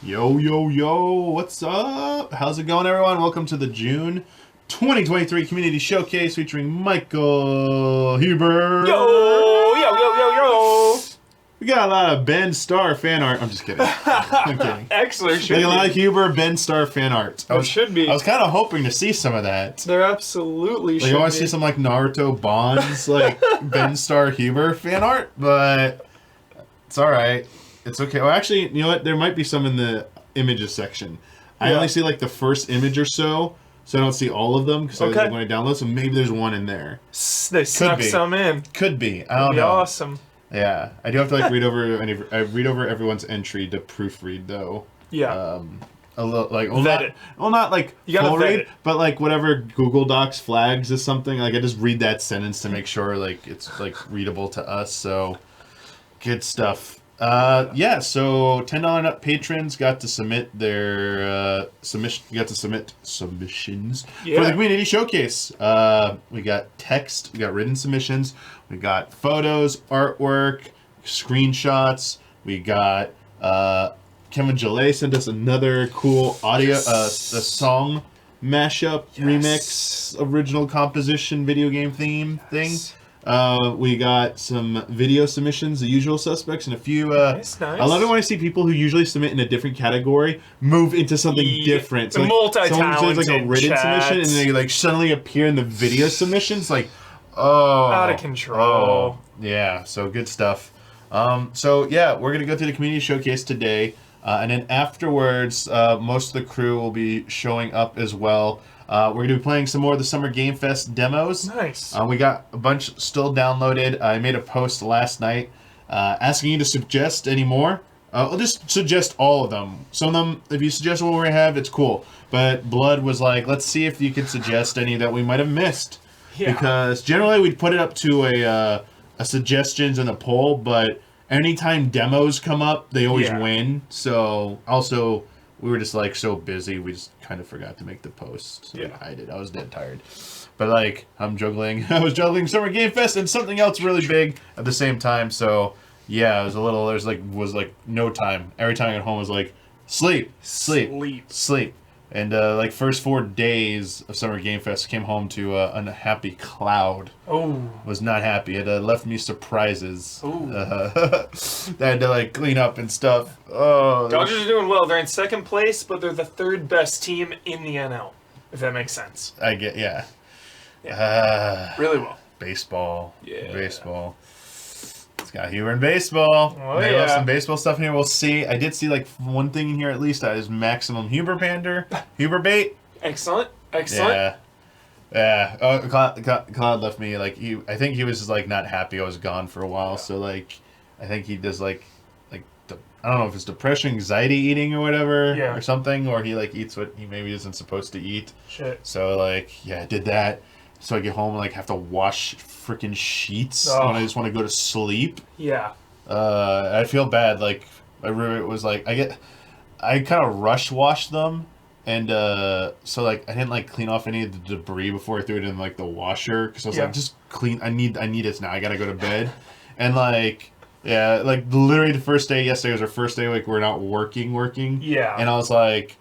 Yo, yo, yo, what's up? How's it going, everyone? Welcome to the June 2023 Community Showcase featuring Michael Huber. Yo, yo, yo, yo, yo. We got a lot of Ben Starr fan art. I'm just kidding. I'm kidding. Excellent. Like a lot of Huber, Ben Starr fan art. Should be. I was kind of hoping to see some of that. There absolutely should be. Like, I want to see some, like, Naruto Bonds, like, Ben Starr Huber fan art, but it's alright. It's okay. Well, actually, you know what? There might be some in the images section. I only see, like, the first image or so I don't see all of them, because I was like, when I download, so maybe there's one in there. They snuck some in. Could be. I don't know. That'd be awesome. Yeah. I do have to, like, read over everyone's entry to proofread, though. Yeah. A little, like, not like you gotta full vet read, it. but like whatever Google Docs flags as something, like I just read that sentence to make sure like it's like readable to us. So good stuff. Yeah. So $10 and up patrons got to submit their submissions for the community showcase. We got text, we got written submissions, we got photos, artwork, screenshots. We got Kevin Gillet sent us another cool audio, a song mashup, remix, original composition, video game theme thing. We got some video submissions, the usual suspects, and a few. Nice. I love it when I see people who usually submit in a different category move into something different. So, like, multi-talented someone does like a written submission, and they like suddenly appear in the video submissions. Like, out of control. Oh, yeah. So good stuff. So yeah, we're gonna go through the community showcase today. And then afterwards, most of the crew will be showing up as well. We're going to be playing some more of the Summer Game Fest demos. Nice. We got a bunch still downloaded. I made a post last night asking you to suggest any more. I'll just suggest all of them. Some of them, if you suggest what we're going to have, it's cool. But Blood was like, let's see if you can suggest any that we might have missed. Yeah. Because generally we'd put it up to a suggestions and a poll, but anytime demos come up, they always win. So, also, we were just, like, so busy, we just kind of forgot to make the post. So I did. I was dead tired. But, like, I was juggling Summer Game Fest and something else really big at the same time. So, yeah, it was a little, was no time. Every time I got home, I was like, sleep. And, like, first 4 days of Summer Game Fest, came home to unhappy Cloud. Oh. Was not happy. It left me surprises. I had to, like, clean up and stuff. Oh. Dodgers are doing well. They're in second place, but they're the third best team in the NL, if that makes sense. I get, yeah. Really well. Baseball. Yeah. Baseball. It's got Huber in baseball. Oh, Maybe we'll have some baseball stuff in here. We'll see. I did see, like, one thing in here at least. That is maximum Huber pander. Huber bait. Excellent. Yeah. Oh, Cloud left me, like, I think he was just, like, not happy I was gone for a while. So, like, I think he does, I don't know if it's depression, anxiety eating or whatever. Or something. Or he, like, eats what he maybe isn't supposed to eat. Shit. So, like, yeah, I did that. So I get home and, like, have to wash freaking sheets when I just want to go to sleep. Yeah. I feel bad. Like, my roommate was like, I kind of rush washed them. And, so, like, I didn't, like, clean off any of the debris before I threw it in, like, the washer. Because I was like, just clean. I need it now. I gotta go to bed. And, like, yeah, like, literally the first day, yesterday was our first day, like, we're not working. Yeah. And I was like,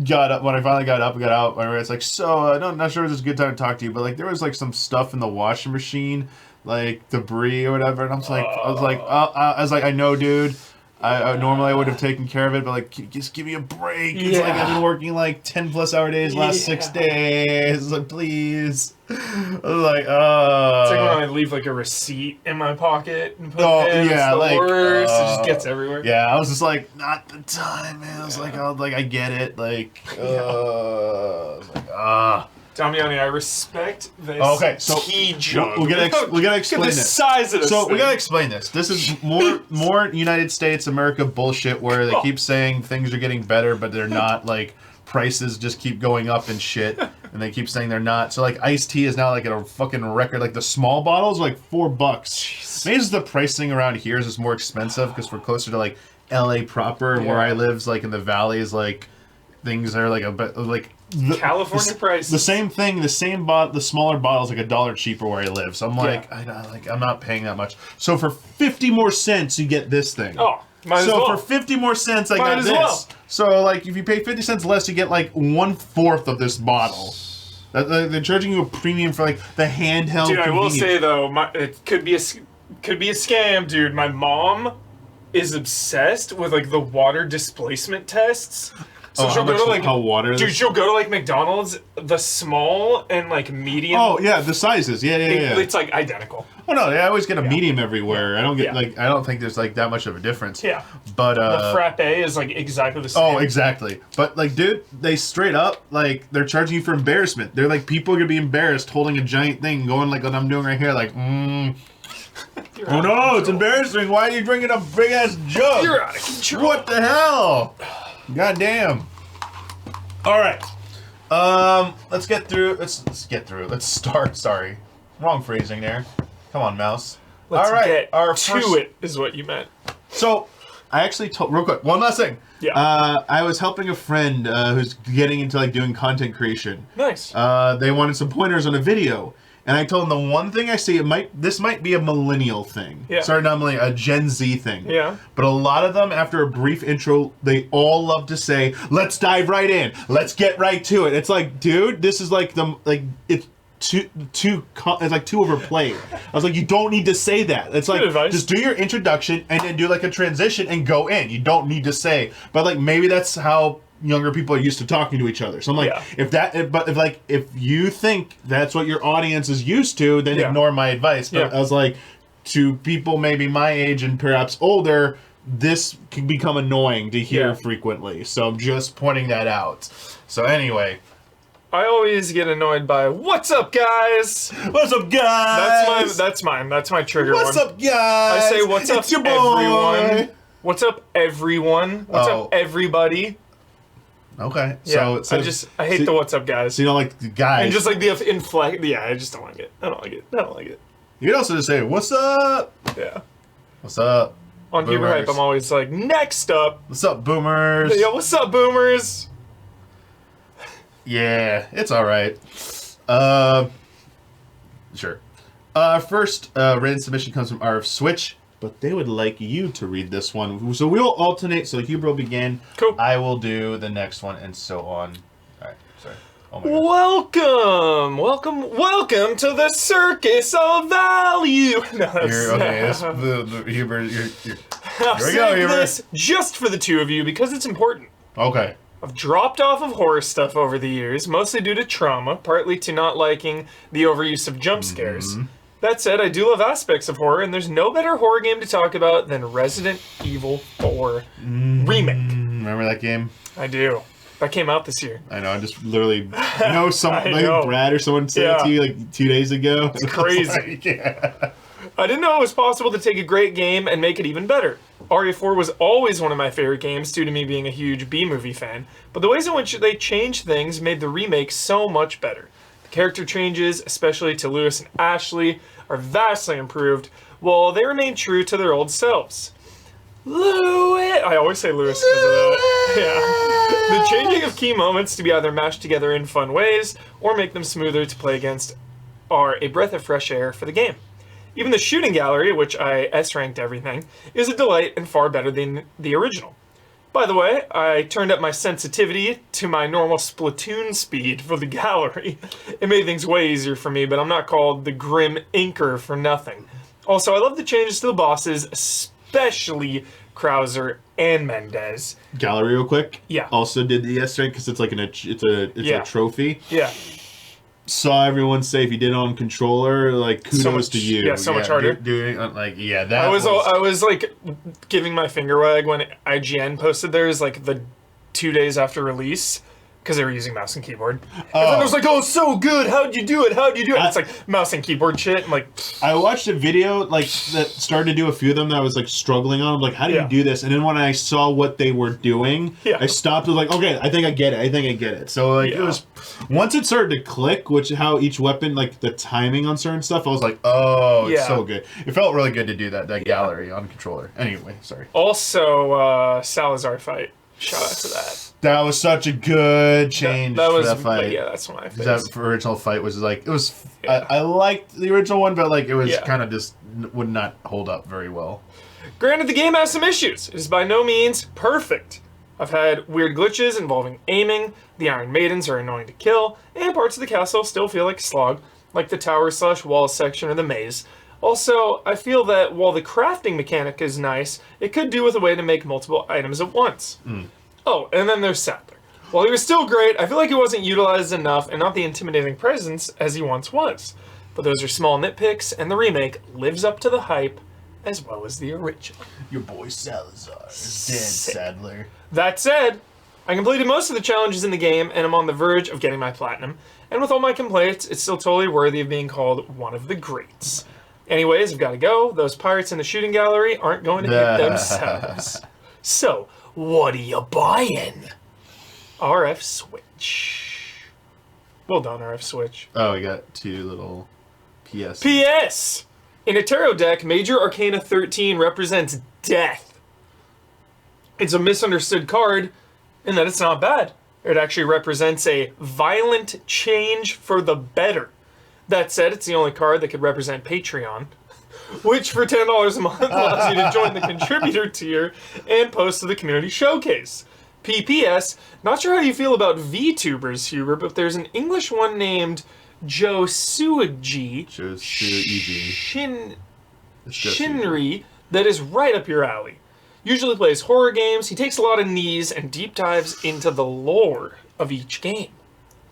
got up when I finally got up and got out. My roommate's like, so I'm not sure if this is a good time to talk to you, but like there was like some stuff in the washing machine, like debris or whatever, and I was like, I know, dude. I normally I would have taken care of it, but like, just give me a break. Yeah. It's like I've been working like 10+ hour days last 6 days. Like, please. I was like, It's like when I leave like a receipt in my pocket and put it in. Yeah, it's the like, worst. It just gets everywhere. Yeah, I was just like, not the time, man. I was like, I get it. Like, I was like, Damiani, I respect this. Okay, so tea jug. we gotta explain the this. size of this So thing. we gotta explain this. This is more United States America bullshit where they keep saying things are getting better, but they're not. Like prices just keep going up and shit, and they keep saying they're not. So like iced tea is now like at a fucking record. Like the small bottles are like $4. Jeez. Maybe it's the pricing around here is just more expensive because we're closer to like LA proper, and where I live, like in the valley, is like things are like a bit like. California prices. The same thing, the smaller bottle's like $1 cheaper where I live. So I'm like, I'm not paying that much. So for 50 more cents, you get this thing. Oh, might as well. So for 50 more cents, I got this. So, like, if you pay 50 cents less, you get, like, 1/4 of this bottle. They're charging you a premium for, like, the handheld Dude, I will convenience. say, though, it could be a scam, dude. My mom is obsessed with, like, the water displacement tests. So she'll go to, like... How water Dude, she'll go to, like, McDonald's, the small and, like, medium... Oh, yeah, the sizes. Yeah. It's, like, identical. Oh, no, I always get a medium everywhere. I don't get, Yeah. I don't think there's, like, that much of a difference. Yeah. But, The frappe is, like, exactly the same. Oh, exactly. But, like, dude, they straight up, like, they're charging you for embarrassment. They're like, people are gonna be embarrassed holding a giant thing, going like what I'm doing right here, like, oh no, it's embarrassing. Why are you drinking a big ass jug? You're out of control. What the hell? God damn. All right. Let's get through. Let's start. Sorry, wrong phrasing there. Come on, mouse. Let's all right. get Our to first... it, is what you meant. So, I actually told, real quick, one last thing. Yeah. I was helping a friend who's getting into like doing content creation. Nice. They wanted some pointers on a video, and I told them the one thing I see, this might be a millennial thing. Yeah. Sorry, not millennial, a Gen Z thing. Yeah. But a lot of them, after a brief intro, they all love to say, "Let's dive right in. Let's get right to it." It's like, dude, this is like it's it's like too overplayed. I was like, you don't need to say that. It's like, just do your introduction and then do like a transition and go in. You don't need to say, but like maybe that's how younger people are used to talking to each other. So I'm like, if you think that's what your audience is used to, then ignore my advice. But I was like, to people maybe my age and perhaps older, this can become annoying to hear frequently. So I'm just pointing that out. So anyway. I always get annoyed by "What's up, guys?" What's up, guys? That's mine. That's my trigger What's one. up, guys? I say, "What's up, your boy. everyone?" What's up, everyone? What's up, everybody? Okay. Yeah. So I hate the "What's up, guys?" So you don't like the guys. And just like the inflect. Yeah, I just don't like it. I don't like it. You can also just say, "What's up?" Yeah. What's up? On Huber Hype, I'm always like, "Next up." What's up, boomers? Yo, what's up, boomers? Yeah, it's all right. Sure. First written submission comes from RF Switch, but they would like you to read this one. So we'll alternate. So Huber will begin. Cool. I will do the next one, and so on. All right. Sorry. Oh my God. Welcome to the circus of value. No, that's Huber. Here we go, Huber. This just for the two of you because it's important. Okay. I've dropped off of horror stuff over the years, mostly due to trauma, partly to not liking the overuse of jump scares. That said, I do love aspects of horror, and there's no better horror game to talk about than Resident Evil 4 Remake. Remember that game? I do. That came out this year. I know, I just literally, Brad or someone said it to you like 2 days ago. It's crazy. I didn't know it was possible to take a great game and make it even better. RE4 was always one of my favorite games due to me being a huge B-movie fan, but the ways in which they changed things made the remake so much better. The character changes, especially to Lewis and Ashley, are vastly improved, while they remain true to their old selves. Lewis! I always say Lewis because of that. Yeah. The changing of key moments to be either mashed together in fun ways or make them smoother to play against are a breath of fresh air for the game. Even the shooting gallery, which I S-ranked everything, is a delight and far better than the original. By the way, I turned up my sensitivity to my normal Splatoon speed for the gallery. It made things way easier for me, but I'm not called the Grim Inker for nothing. Also, I love the changes to the bosses, especially Krauser and Mendez. Gallery real quick. Yeah. Also did the S-rank because it's like a trophy. Yeah. Saw everyone say if you did it on controller, like kudos to you. Yeah, so much harder. That I was like giving my finger wag when IGN posted theirs like the 2 days after release because they were using mouse and keyboard. Everyone was like, "Oh, so good! How'd you do it? It's like mouse and keyboard shit. I'm like, I watched a video like that started to do a few of them that I was like struggling on. I'm like, how do you do this? And then when I saw what they were doing, I stopped. I was like, okay, I think I get it. So like it was once it started to click, which how each weapon like the timing on certain stuff, I was like, oh, it's so good. It felt really good to do that gallery on controller. Anyway, sorry. Also, Salazar fight. Shout out to that. That was such a good change that was, for that fight. Yeah, that's my favorite. That original fight was like, it was, I liked the original one, but like it was kind of just, would not hold up very well. Granted, the game has some issues. It is by no means perfect. I've had weird glitches involving aiming, the Iron Maidens are annoying to kill, and parts of the castle still feel like a slog, like the tower/wall section or the maze. Also, I feel that while the crafting mechanic is nice, it could do with a way to make multiple items at once. Oh, and then there's Sadler. While he was still great, I feel like he wasn't utilized enough and not the intimidating presence as he once was. But those are small nitpicks, and the remake lives up to the hype as well as the original. Your boy Salazar is dead, Sadler. That said, I completed most of the challenges in the game, and I'm on the verge of getting my platinum. And with all my complaints, it's still totally worthy of being called one of the greats. Anyways, I've got to go. Those pirates in the shooting gallery aren't going to hit themselves. So, what are you buying? RF Switch. Well done, RF Switch. Oh, we got two little PS. P.S. In a tarot deck, Major Arcana 13 represents death. It's a misunderstood card in that it's not bad. It actually represents a violent change for the better. That said, it's the only card that could represent Patreon, which for $10 a month allows you to join the contributor tier and post to the community showcase. PPS, not sure how you feel about VTubers, Huber, but there's an English one named Josuiji Shinri that is right up your alley. Usually plays horror games, he takes a lot of knees and deep dives into the lore of each game.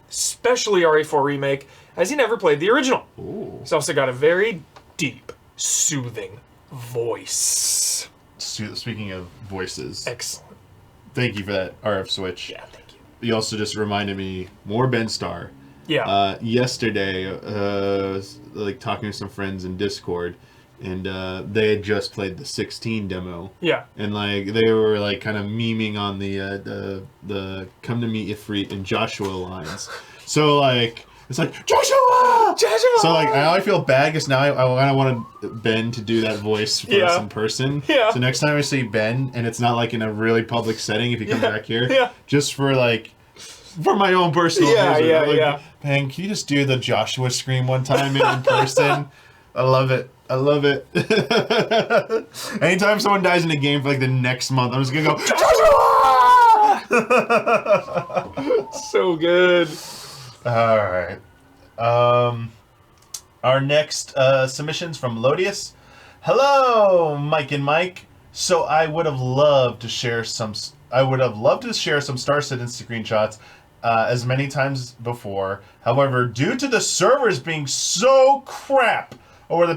Especially RE4 Remake, as he never played the original. Ooh. He's also got a very deep, soothing voice. Speaking of voices, Excellent. thank you for that RF Switch. Yeah, thank you. You also just reminded me more Ben Star. Yeah. Yesterday, like talking to some friends in Discord, and they had just played the 16 demo. Yeah. And like they were like kind of memeing on the come to meet Ifrit and Joshua lines. So like it's like Joshua. So like I feel bad because now I kind of want Ben to do that voice for us in person. Yeah. So next time I see Ben, and it's not like in a really public setting, if you come back here, just for my own personal pleasure. Ben, can you just do the Joshua scream one time in person? I love it. I love it. Anytime someone dies in a game for like the next month, I'm just gonna go Joshua! So good. All right. Our next submission's from Lodius. Hello, Mike and Mike. So I would have loved to share some Star Citizen screenshots as many times before. However, due to the servers being so crap over the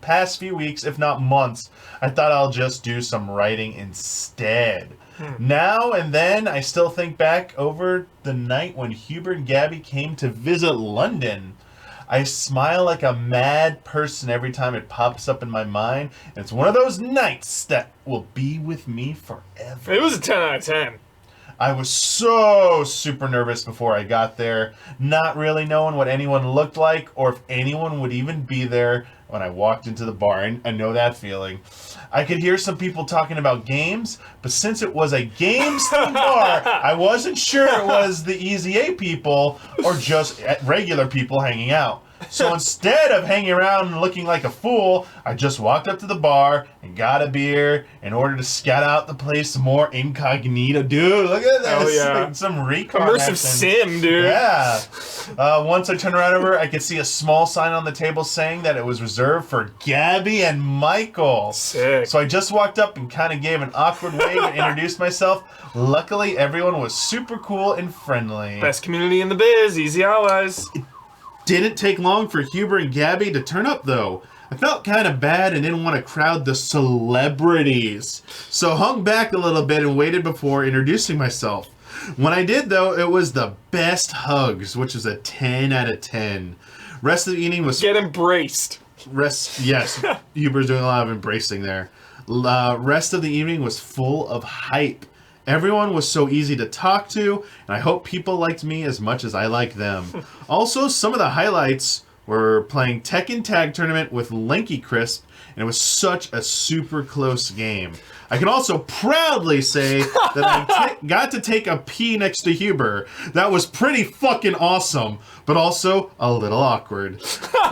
past few weeks, if not months, I thought I'll just do some writing instead. Now and then, I still think back over the night when Hubert and Gabby came to visit London. I smile like a mad person every time it pops up in my mind, and it's one of those nights that will be with me forever. It was a 10 out of 10. I was so super nervous before I got there, not really knowing what anyone looked like or if anyone would even be there when I walked into the bar. And I know that feeling. I could hear some people talking about games, but since it was a games-themed bar, I wasn't sure it was the Easy A people or just regular people hanging out. So instead of hanging around and looking like a fool, I just walked up to the bar and got a beer in order to scout out the place more incognito. Dude, look at this. Oh, yeah. Like some recon Immersive action. sim, dude. Yeah. Once I turned around over, I could see a small sign on the table saying that it was reserved for Gabby and Michael. Sick. So I just walked up and kind of gave an awkward wave and introduced myself. Luckily, everyone was super cool and friendly. Best community in the biz, easy allies. Didn't take long for Huber and Gabby to turn up, though. I felt kind of bad and didn't want to crowd the celebrities. So hung back a little bit and waited before introducing myself. When I did, though, it was the best hugs, which was a 10 out of 10. Rest of the evening was... Get embraced. Yes, Huber's doing a lot of embracing there. Rest of the evening was full of hype. Everyone was so easy to talk to, and I hope people liked me as much as I like them. Also, some of the highlights were playing Tekken Tag Tournament with Lanky Crisp, and it was such a super close game. I can also proudly say that I got to take a pee next to Huber. That was pretty fucking awesome, but also a little awkward.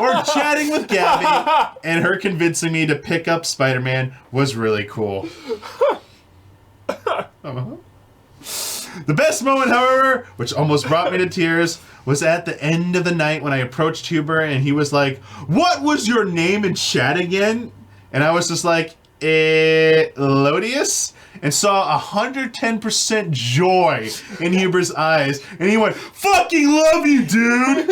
Or chatting with Gabby, and her convincing me to pick up Spider-Man was really cool. The best moment, however, which almost brought me to tears, was at the end of the night when I approached Huber and he was like, "What was your name in chat again?" And I was just like, Lodius? And saw 110% joy in Huber's eyes. And he went, "Fucking love you, dude!"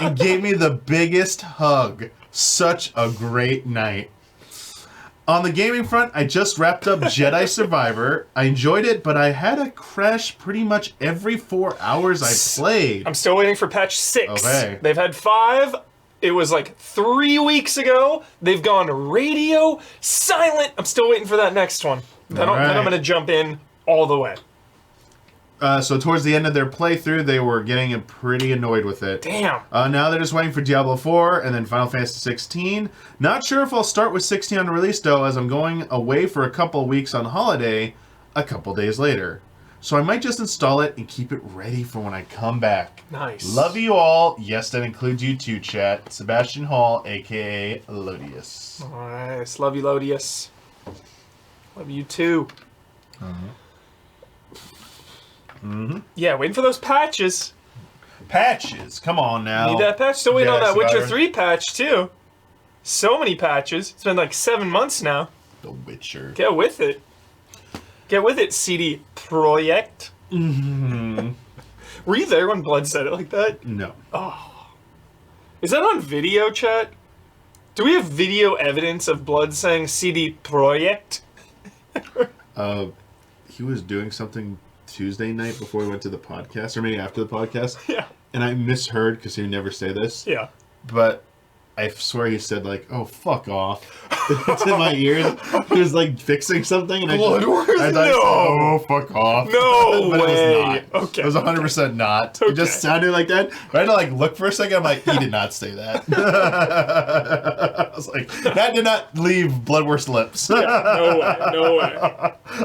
And gave me the biggest hug. Such a great night. On the gaming front, I just wrapped up Jedi Survivor. I enjoyed it, but I had a crash pretty much every 4 hours I played. I'm still waiting for patch 6. Okay. They've had 5. It was like 3 weeks ago. They've gone radio silent. I'm still waiting for that next one. Then I'm going to jump in all the way. So towards the end of their playthrough, they were getting pretty annoyed with it. Damn. Now they're just waiting for Diablo 4 and then Final Fantasy 16. Not sure if I'll start with 16 on release, though, as I'm going away for a couple of weeks on holiday a couple days later. So I might just install it and keep it ready for when I come back. Nice. Love you all. Yes, that includes you too, chat. Sebastian Hall, a.k.a. Lodius. Nice. Love you, Lodius. Love you, too. Yeah, waiting for those patches. Patches. Come on now. Need that patch. Still waiting on Yes, that Witcher Byron. 3 patch, too. So many patches. It's been like 7 months now. The Witcher. Get with it. Get with it, CD Projekt. Were you there when Blood said it like that? No. Is that on video, chat? Do we have video evidence of Blood saying CD Projekt? He was doing something Tuesday night before we went to the podcast, or maybe after the podcast. Yeah. And I misheard because he would never say this. Yeah. But I swear he said like, "Oh, fuck off." It's in my ears. He was like fixing something, and I thought, No. "Oh, fuck off." No But way. it was not. Okay. It was 100% not. It just sounded like that. But I had to like look for a second. I'm like, he did not say that. I was like, that did not leave Bloodworth's lips. No way. No way.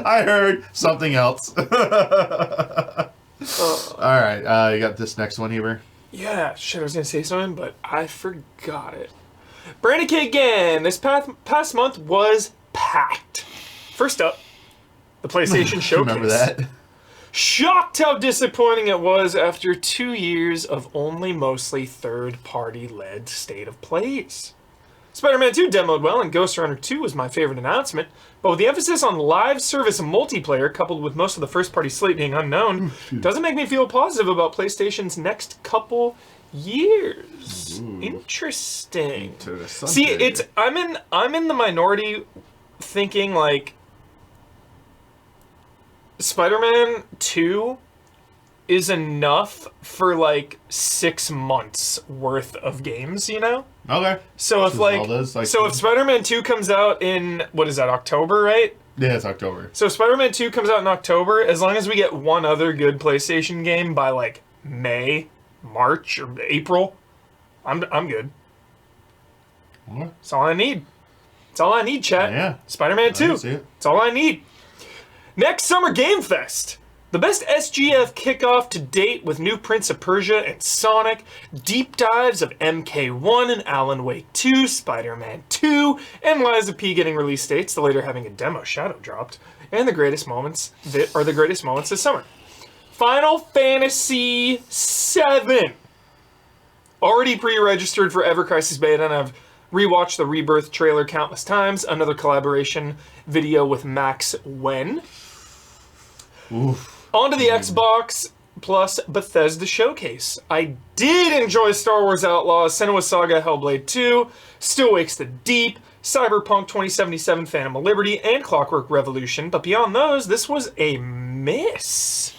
I heard something else. All right, you got this next one, Heber. Yeah, shit, I was gonna say something, but I forgot it. Brandon K. again. This past month was packed. First up, the PlayStation Showcase. Remember that? Shocked how disappointing it was after 2 years of only mostly third-party led state of plays. Spider-Man 2 demoed well, and Ghost Runner 2 was my favorite announcement, but with the emphasis on live service multiplayer coupled with most of the first-party slate being unknown, doesn't make me feel positive about PlayStation's next couple years. Interesting. See, it's I'm in the minority thinking like Spider-Man 2 is enough for like 6 months worth of games, you know? Okay. So if if Spider-Man 2 comes out in what is that, October, right? Yeah, it's October. So if Spider-Man 2 comes out in October, as long as we get one other good PlayStation game by like May, March, or April, I'm good. What? That's all I need. That's all I need, chat. Yeah. Spider-Man 2. see it. That's all I need. Next Summer Game Fest. The best SGF kickoff to date with new Prince of Persia and Sonic, deep dives of MK1 and Alan Wake 2, Spider-Man 2, and Liza P getting release dates, the later having a demo shadow dropped, and the greatest moments this summer. Final Fantasy VII. Already pre-registered for Ever Crisis Beta, and I've rewatched the Rebirth trailer countless times. Another collaboration video with Max Wen. Oof. On to the Xbox plus Bethesda Showcase. I did enjoy Star Wars Outlaws, Senua's Saga, Hellblade 2, Still Wakes the Deep, Cyberpunk 2077, Phantom of Liberty, and Clockwork Revolution, but beyond those, this was a miss.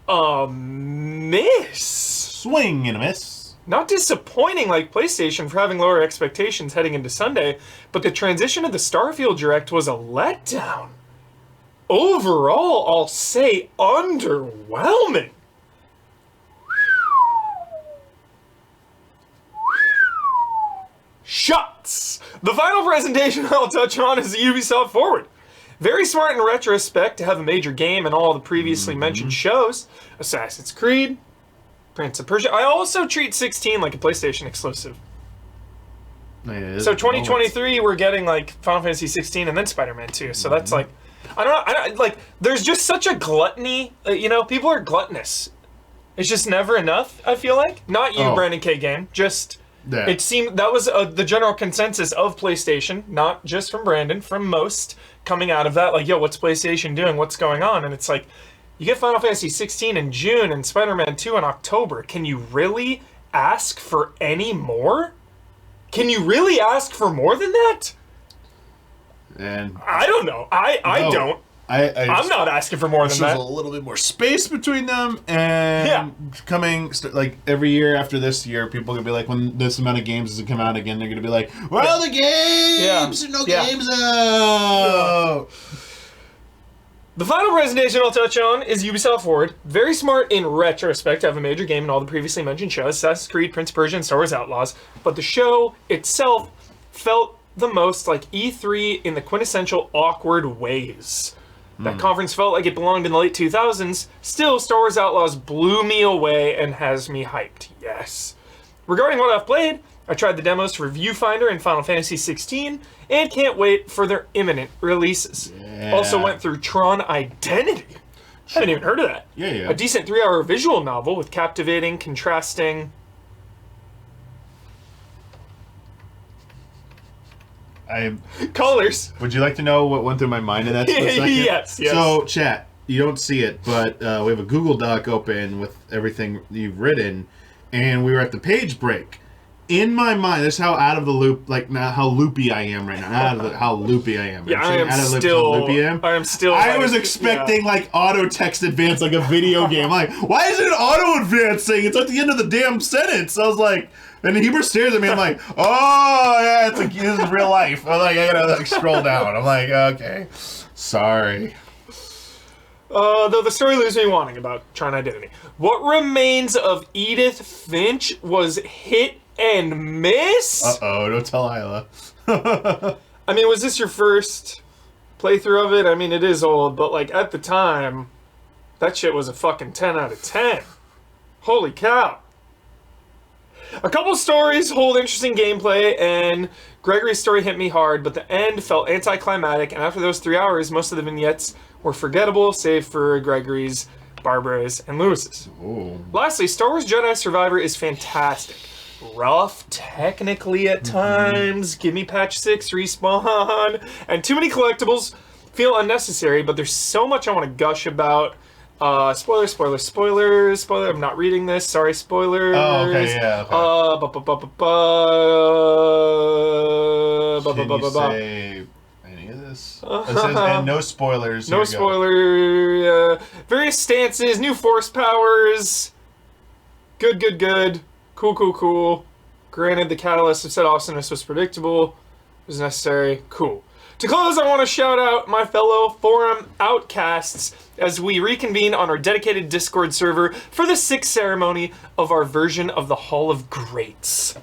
A miss. Swing and a miss. Not disappointing like PlayStation for having lower expectations heading into Sunday, but the transition of the Starfield Direct was a letdown. Overall, I'll say underwhelming. Shots! The final presentation I'll touch on is the Ubisoft Forward. Very smart in retrospect to have a major game in all the previously mentioned shows. Assassin's Creed, Prince of Persia. I also treat 16 like a PlayStation exclusive. So 2023, we're getting like Final Fantasy 16 and then Spider-Man 2. So that's like I don't like. There's just such a gluttony. People are gluttonous. It's just never enough. I feel like not you, Brandon K. Game. Just it seemed that was the general consensus of PlayStation, not just from Brandon, from most coming out of that. Like, yo, what's PlayStation doing? What's going on? And it's like, you get Final Fantasy 16 in June and Spider-Man 2 in October. Can you really ask for any more? Can you really ask for more than that? And I don't know. I don't. I'm not asking for more than that. There's a little bit more space between them, and coming like every year after this year, people are gonna be like, when this amount of games doesn't come out again, they're gonna be like, "Where are the games? There's no games out." The final presentation I'll touch on is Ubisoft Forward. Very smart in retrospect to have a major game in all the previously mentioned shows, Assassin's Creed, Prince of Persia, and Star Wars Outlaws. But the show itself felt the most like E3 in the quintessential awkward ways. That conference felt like it belonged in the late 2000s. Still, Star Wars Outlaws blew me away and has me hyped. Yes. Regarding what I've played, I tried the demos for Viewfinder and Final Fantasy 16, and can't wait for their imminent releases. Yeah. Also went through Tron Identity. I haven't even heard of that. Yeah. A decent 3-hour visual novel with captivating, contrasting... colors. Would you like to know what went through my mind in that split second? Yes. So, chat, you don't see it, but we have a Google Doc open with everything you've written, and we were at the page break. In my mind, that's how out of the loop, like how loopy I am right now. Not out of how loopy I am. Yeah, I am still. I was expecting like auto text advance, like a video game. Like, why is it auto advancing? It's at the end of the damn sentence. I was like, and Heber stares at me. I'm like, oh yeah, it's like this is real life. I'm like, I gotta like scroll down. I'm like, okay, sorry. Though the story leaves me wanting about Tron Identity. What remains of Edith Finch was hit and miss? Uh-oh, don't tell Isla. I mean, was this your first playthrough of it? I mean, it is old, but like at the time, that shit was a fucking 10 out of 10. Holy cow. A couple stories hold interesting gameplay, and Gregory's story hit me hard, but the end felt anticlimactic, and after those 3 hours, most of the vignettes were forgettable, save for Gregory's, Barbara's, and Lewis's. Ooh. Lastly, Star Wars Jedi Survivor is fantastic. Rough technically at times, give me patch 6 respawn, and too many collectibles feel unnecessary, but there's so much I want to gush about. Spoilers, I'm not reading this, sorry, spoilers. Oh, okay, yeah, okay. Can you say any of this? It says, and no spoilers. No spoiler. Various stances, new force powers. Good. Cool. Granted, the catalyst of said awesomeness was predictable. It was necessary. Cool. To close, I want to shout out my fellow forum outcasts as we reconvene on our dedicated Discord server for the 6th ceremony of our version of the Hall of Greats.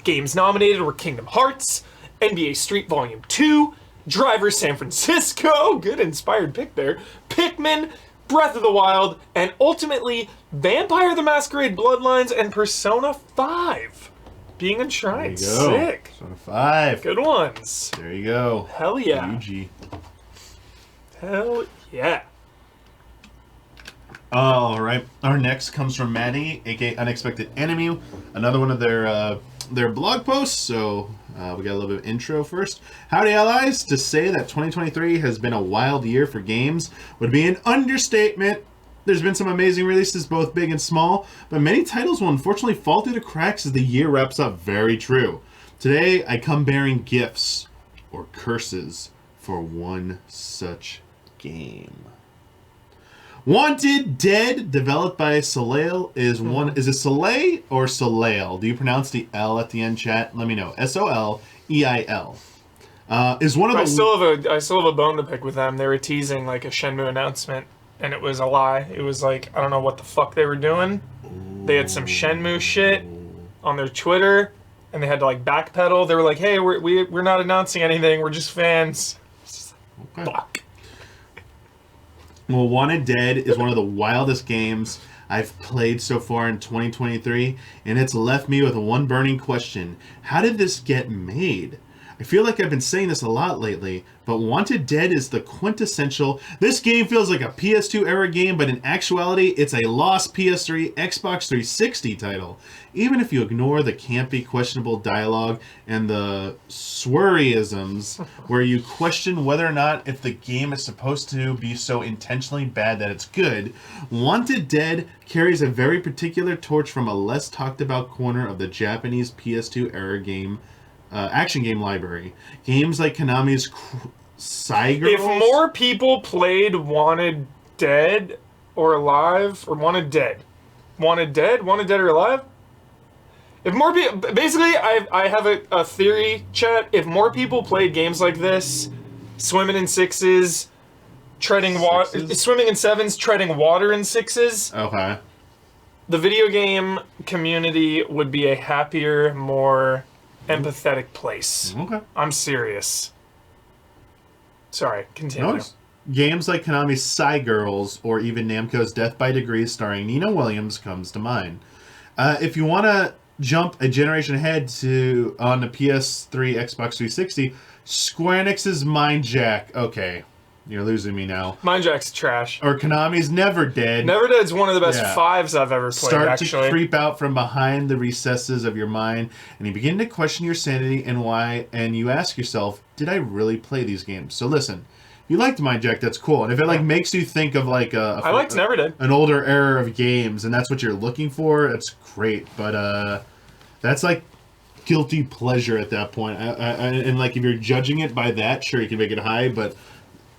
Games nominated were Kingdom Hearts, NBA Street Volume 2, Driver San Francisco, good inspired pick there, Pikmin, Breath of the Wild, and ultimately Vampire the Masquerade Bloodlines and Persona 5 being enshrined. Sick. Persona 5. Good ones. There you go. Hell yeah. UG. Hell yeah. All right. Our next comes from Maddie, aka Unexpected Enemy. Another one of their blog posts. So we got a little bit of intro first. Howdy, allies. To say that 2023 has been a wild year for games would be an understatement. There's been some amazing releases, both big and small, but many titles will unfortunately fall through the cracks as the year wraps up. Very true. Today, I come bearing gifts or curses for one such game. Wanted Dead, developed by Soleil, is it Soleil or Soleil? Do you pronounce the L at the end, chat? Let me know. Soleil. Is one of the. I still have a bone to pick with them. They were teasing like a Shenmue announcement, and it was a lie. It was like, I don't know what the fuck they were doing. They had some Shenmue shit on their Twitter, and they had to like backpedal. They were like, "Hey, we're not announcing anything. We're just fans." Okay. Fuck. Well, Wanted Dead is one of the wildest games I've played so far in 2023, and it's left me with one burning question. How did this get made? I feel like I've been saying this a lot lately, but Wanted Dead is the quintessential. This game feels like a PS2 era game, but in actuality, it's a lost PS3, Xbox 360 title. Even if you ignore the campy, questionable dialogue and the swearisms, where you question whether or not if the game is supposed to be so intentionally bad that it's good, Wanted Dead carries a very particular torch from a less talked about corner of the Japanese PS2 era game. Action game library. Games like Konami's Psygirls. If more people played Wanted Dead or Alive, or Wanted Dead or Alive. If more people, basically, I have a theory, chat. If more people played games like this, swimming in sixes, treading water, swimming in sevens, treading water in sixes. Okay. The video game community would be a happier, more empathetic place. Okay. I'm serious. Sorry, continue. No, games like Konami's Psygirls or even Namco's Death by Degrees starring Nina Williams comes to mind. If you want to jump a generation ahead to on the PS3, Xbox 360, Square Enix's Mind Jack. Okay, you're losing me now. Mind Jack's trash. Or Konami's Never Dead. Never Dead's one of the best fives I've ever played, Start actually. to creep out from behind the recesses of your mind, and you begin to question your sanity and why, and you ask yourself, did I really play these games? So listen, if you liked Mind Jack, that's cool. And if it makes you think of I liked Never Dead. An older era of games, and that's what you're looking for, that's great. But that's like guilty pleasure at that point. And like if you're judging it by that, sure, you can make it high, but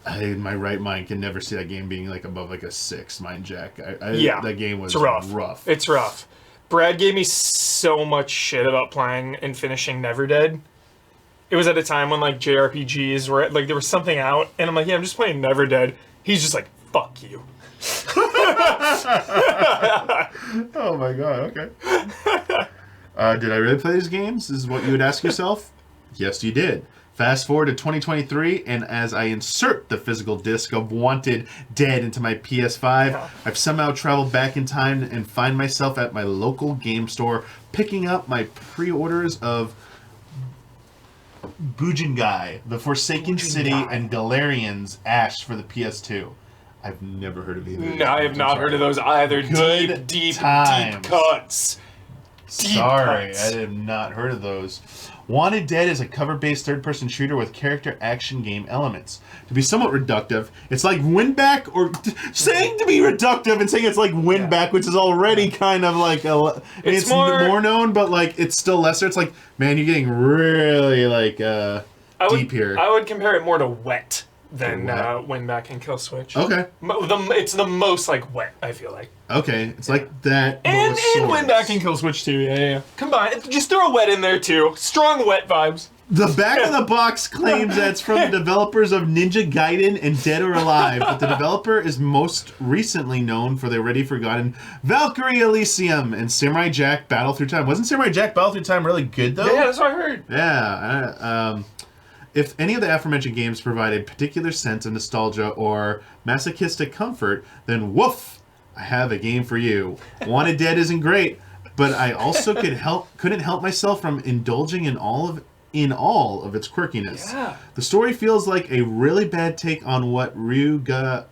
I, in my right mind, can never see that game being like above like a 6, Mind Jack. That game was rough. It's rough. Brad gave me so much shit about playing and finishing Never Dead. It was at a time when like JRPGs were like there was something out, and I'm like, yeah, I'm just playing Never Dead. He's just like, fuck you. Oh my god. Okay. Did I really play these games? Is what you would ask yourself. Yes, you did. Fast forward to 2023, and as I insert the physical disc of Wanted Dead into my PS5, I've somehow traveled back in time and find myself at my local game store picking up my pre-orders of Bujingai, The Forsaken City, and Galarian's Ash for the PS2. I've never heard of either. No, I have not heard of those either. Good deep cuts. Sorry, I have not heard of those. Wanted Dead is a cover-based third-person shooter with character action game elements. To be somewhat reductive, it's like Winback, or saying to be reductive and saying it's like Winback, which is already kind of like it's more known, but like it's still lesser. It's like, man, you're getting really like deep here. I would compare it more to Wet than Winback and Kill Switch. Okay. It's the most like Wet, I feel like. Okay, it's like that. And Winback and Kill Switch too, yeah. Combine, just throw a Wet in there too. Strong Wet vibes. The back of the box claims that it's from the developers of Ninja Gaiden and Dead or Alive, but the developer is most recently known for the already forgotten Valkyrie Elysium and Samurai Jack Battle Through Time. Wasn't Samurai Jack Battle Through Time really good though? Yeah, that's what I heard. Yeah. If any of the aforementioned games provided particular sense of nostalgia or masochistic comfort, then woof, I have a game for you. Wanted Dead isn't great, but I also couldn't help myself from indulging in all of its quirkiness. Yeah. The story feels like a really bad take on what Ryuga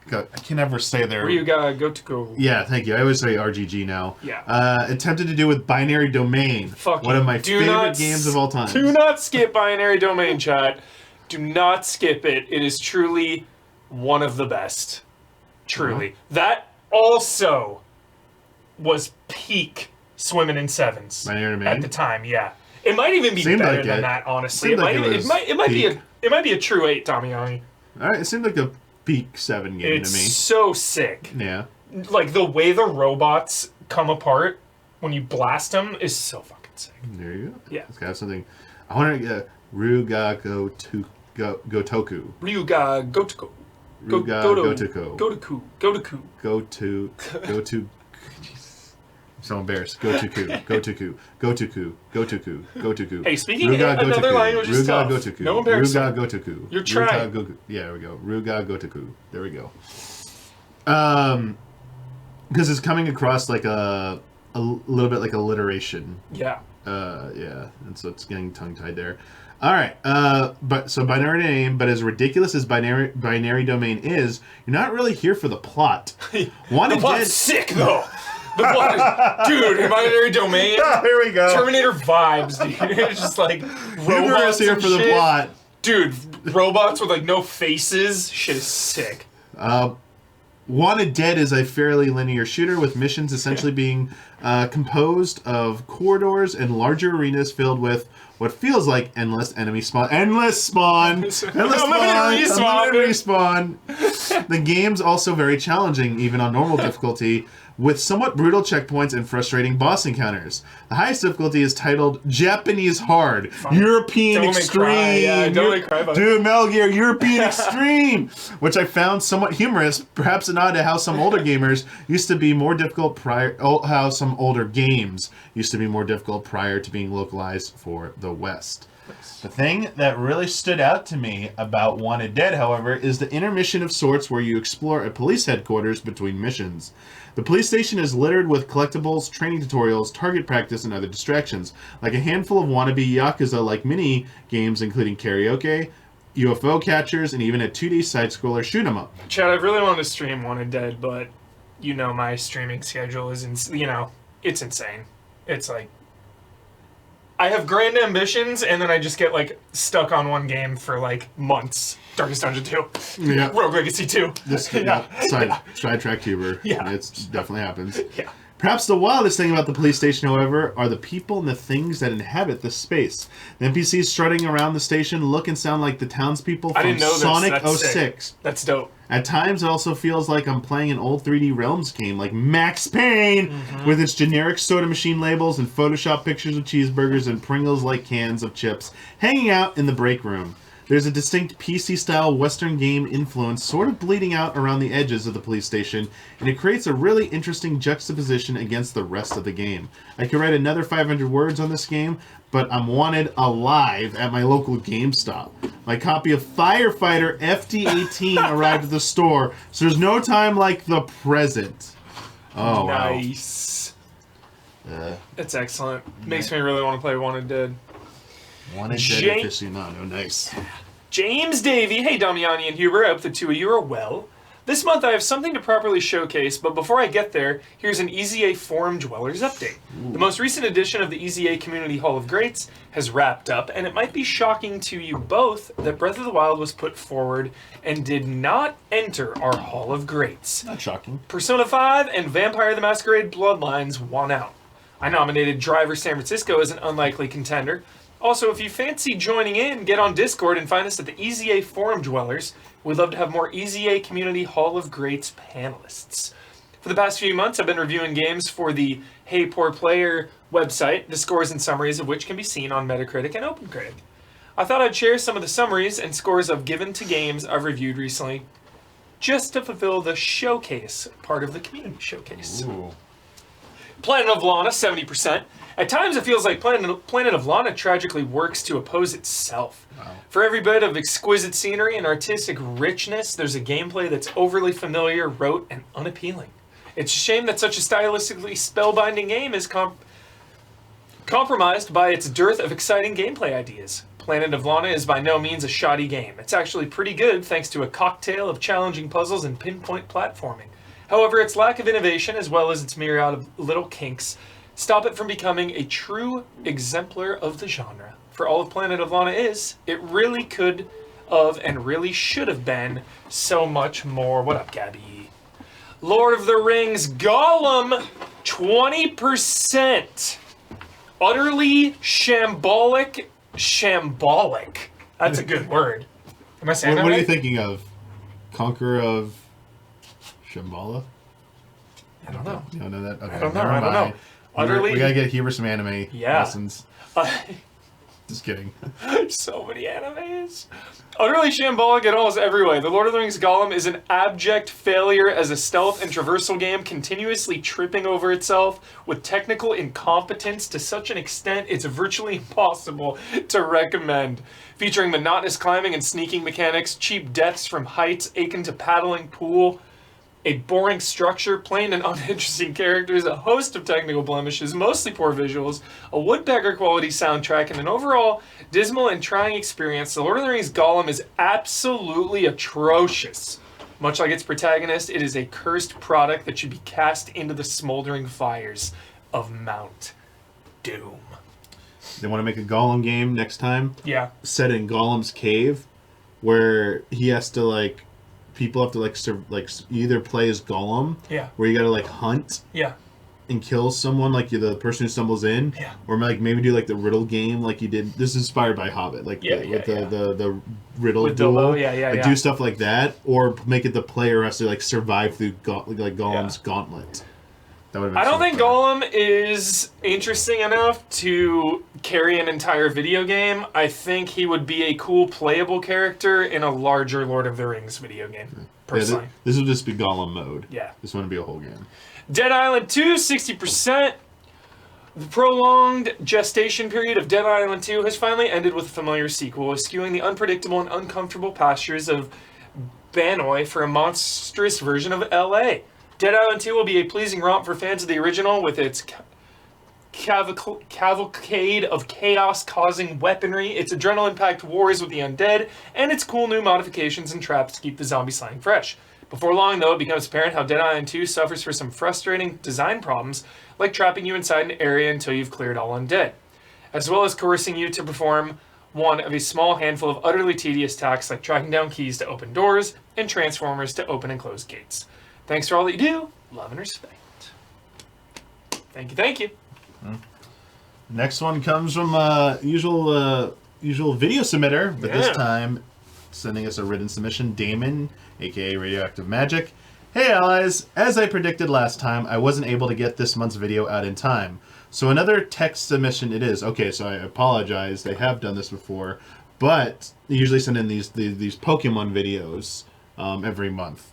I can never say there. Ryuga Gotoku. Yeah, thank you. I always say RGG now. Yeah. Attempted to do with Binary Domain. One of my favorite games of all time. Do not skip Binary Domain, chat. Do not skip it. It is truly one of the best. Truly. That also was peak swimming in sevens. Binary Domain? At the time, yeah. It might even be Seemed better like than it. that, honestly. Seemed It might be a true 8, Damiani. Alright, it seemed like a peak 7 game It's to me. so sick. Yeah. Like, the way the robots come apart when you blast them is so fucking sick. There you go. Yeah. It's got something. I want to get Ryuga Gotoku. Ryuga Gotoku. Ryuga Gotoku. Gotoku. Go to. I'm so embarrassed. Gotoku. Hey, speaking another language is tough. Gotoku. No embarrassment. Ruga Gotoku. You're trying. Yeah, there we go. Ruga Gotoku. There we go. Because it's coming across like a little bit like alliteration. Yeah. Yeah, and so it's getting tongue-tied there. All right, but so binary name, but as ridiculous as binary domain is, you're not really here for the plot. The plot's sick though. The plot is, dude, binary domain. Here we go. Terminator vibes, dude. It's just like robots here and for the shit. plot. Dude, robots with like no faces. Shit is sick. Wanted Dead is a fairly linear shooter with missions essentially being composed of corridors and larger arenas filled with what feels like endless enemy spawn. Endless spawn! Endless spawn! Unlimited respawn! The game's also very challenging, even on normal difficulty, with somewhat brutal checkpoints and frustrating boss encounters. The highest difficulty is titled Japanese Hard, European Extreme. Dude, Metal Gear, European Extreme, which I found somewhat humorous, perhaps a nod to how some older gamers used to be more difficult how some older games used to be more difficult prior to being localized for the West. The thing that really stood out to me about Wanted Dead, however, is the intermission of sorts where you explore a police headquarters between missions. The police station is littered with collectibles, training tutorials, target practice, and other distractions, like a handful of wannabe Yakuza-like mini-games including karaoke, UFO catchers, and even a 2D side-scroller shoot-'em-up. Chad, I really want to stream Wanted Dead, but you know my streaming schedule is, it's insane. It's like, I have grand ambitions, and then I just get, like, stuck on one game for, like, months. Darkest Dungeon 2. Yeah. Rogue Legacy 2. Sidetrack tuber. Yeah. It definitely happens. Yeah. Perhaps the wildest thing about the police station, however, are the people and the things that inhabit the space. The NPCs strutting around the station look and sound like the townspeople from Sonic 06. That's dope. At times, it also feels like I'm playing an old 3D Realms game, like Max Payne, with its generic soda machine labels and Photoshop pictures of cheeseburgers and Pringles-like cans of chips hanging out in the break room. There's a distinct PC-style Western game influence sort of bleeding out around the edges of the police station, and it creates a really interesting juxtaposition against the rest of the game. I could write another 500 words on this game, but I'm wanted alive at my local GameStop. My copy of Firefighter FD18 arrived at the store, so there's no time like the present. Oh, nice. Wow. That's excellent. Makes me really want to play Wanted Dead. Wanted Dead aficionado. Nice. James Davey. Hey, Damiani and Huber. I hope the two of you are well. This month I have something to properly showcase, but before I get there, here's an EZA Forum Dwellers update. The most recent edition of the EZA Community Hall of Greats has wrapped up, and it might be shocking to you both that Breath of the Wild was put forward and did not enter our Hall of Greats. Not shocking. Persona 5 and Vampire the Masquerade Bloodlines won out. I nominated Driver San Francisco as an unlikely contender. Also, if you fancy joining in, get on Discord and find us at the EZA Forum Dwellers. We'd love to have more EZA Community Hall of Greats panelists. For the past few months, I've been reviewing games for the Hey Poor Player website, the scores and summaries of which can be seen on Metacritic and OpenCritic. I thought I'd share some of the summaries and scores I've given to games I've reviewed recently, just to fulfill the showcase part of the community showcase. Ooh. Planet of Lana, 70%. At times it feels like Planet of Lana tragically works to oppose itself. Wow. For every bit of exquisite scenery and artistic richness, there's a gameplay that's overly familiar, rote, and unappealing. It's a shame that such a stylistically spellbinding game is compromised by its dearth of exciting gameplay ideas. Planet of Lana is by no means a shoddy game. It's actually pretty good thanks to a cocktail of challenging puzzles and pinpoint platforming. However, its lack of innovation, as well as its myriad of little kinks, stop it from becoming a true exemplar of the genre. For all of Planet of Lana is, it really could have and really should have been so much more. What up, Gabby? Lord of the Rings Gollum, 20%. Utterly shambolic. That's a good word. Am I saying that What right? are you thinking of? Conqueror of Shambhala? I don't know. You don't know that? Okay, I don't know. never I don't know. mind. Utterly. We gotta get Huber some anime lessons. Just kidding. So many animes. Utterly shambolic in almost every way. The Lord of the Rings Gollum is an abject failure as a stealth and traversal game, continuously tripping over itself with technical incompetence to such an extent it's virtually impossible to recommend. Featuring monotonous climbing and sneaking mechanics, cheap deaths from heights akin to paddling pool, a boring structure, plain and uninteresting characters, a host of technical blemishes, mostly poor visuals, a woodpecker quality soundtrack, and an overall dismal and trying experience, The Lord of the Rings Gollum is absolutely atrocious. Much like its protagonist, it is a cursed product that should be cast into the smoldering fires of Mount Doom. They want to make a Gollum game next time. Yeah. Set in Gollum's cave, where he has to people have to you either play as Gollum. Yeah. Where you gotta hunt. Yeah. And kill someone, the person who stumbles in. Yeah. Or maybe do the riddle game like you did. This is inspired by Hobbit, the riddle with duel. Bilbo, do stuff like that, or make it the player has to survive through Gollum's gauntlet. That would. I don't think Gollum is interesting enough to carry an entire video game. I think he would be a cool playable character in a larger Lord of the Rings video game. Personally, this will just be Gollum mode. Yeah. This wouldn't be a whole game. Dead Island 2, 60%. The prolonged gestation period of Dead Island 2 has finally ended with a familiar sequel, eschewing the unpredictable and uncomfortable pastures of Banoi for a monstrous version of LA. Dead Island 2 will be a pleasing romp for fans of the original with its cavalcade of chaos-causing weaponry, its adrenaline-packed wars with the undead, and its cool new modifications and traps to keep the zombie slang fresh. Before long, though, it becomes apparent how Dead Island 2 suffers from some frustrating design problems, like trapping you inside an area until you've cleared all undead, as well as coercing you to perform one of a small handful of utterly tedious tasks like tracking down keys to open doors and transformers to open and close gates. Thanks for all that you do. Love and respect. Thank you, thank you. Next one comes from usual video submitter, but this time sending us a written submission, Damon, aka Radioactive Magic. Hey allies, as I predicted last time, I wasn't able to get this month's video out in time. So another text submission it is. Okay, so I apologize, they have done this before, but they usually send in these Pokemon videos every month.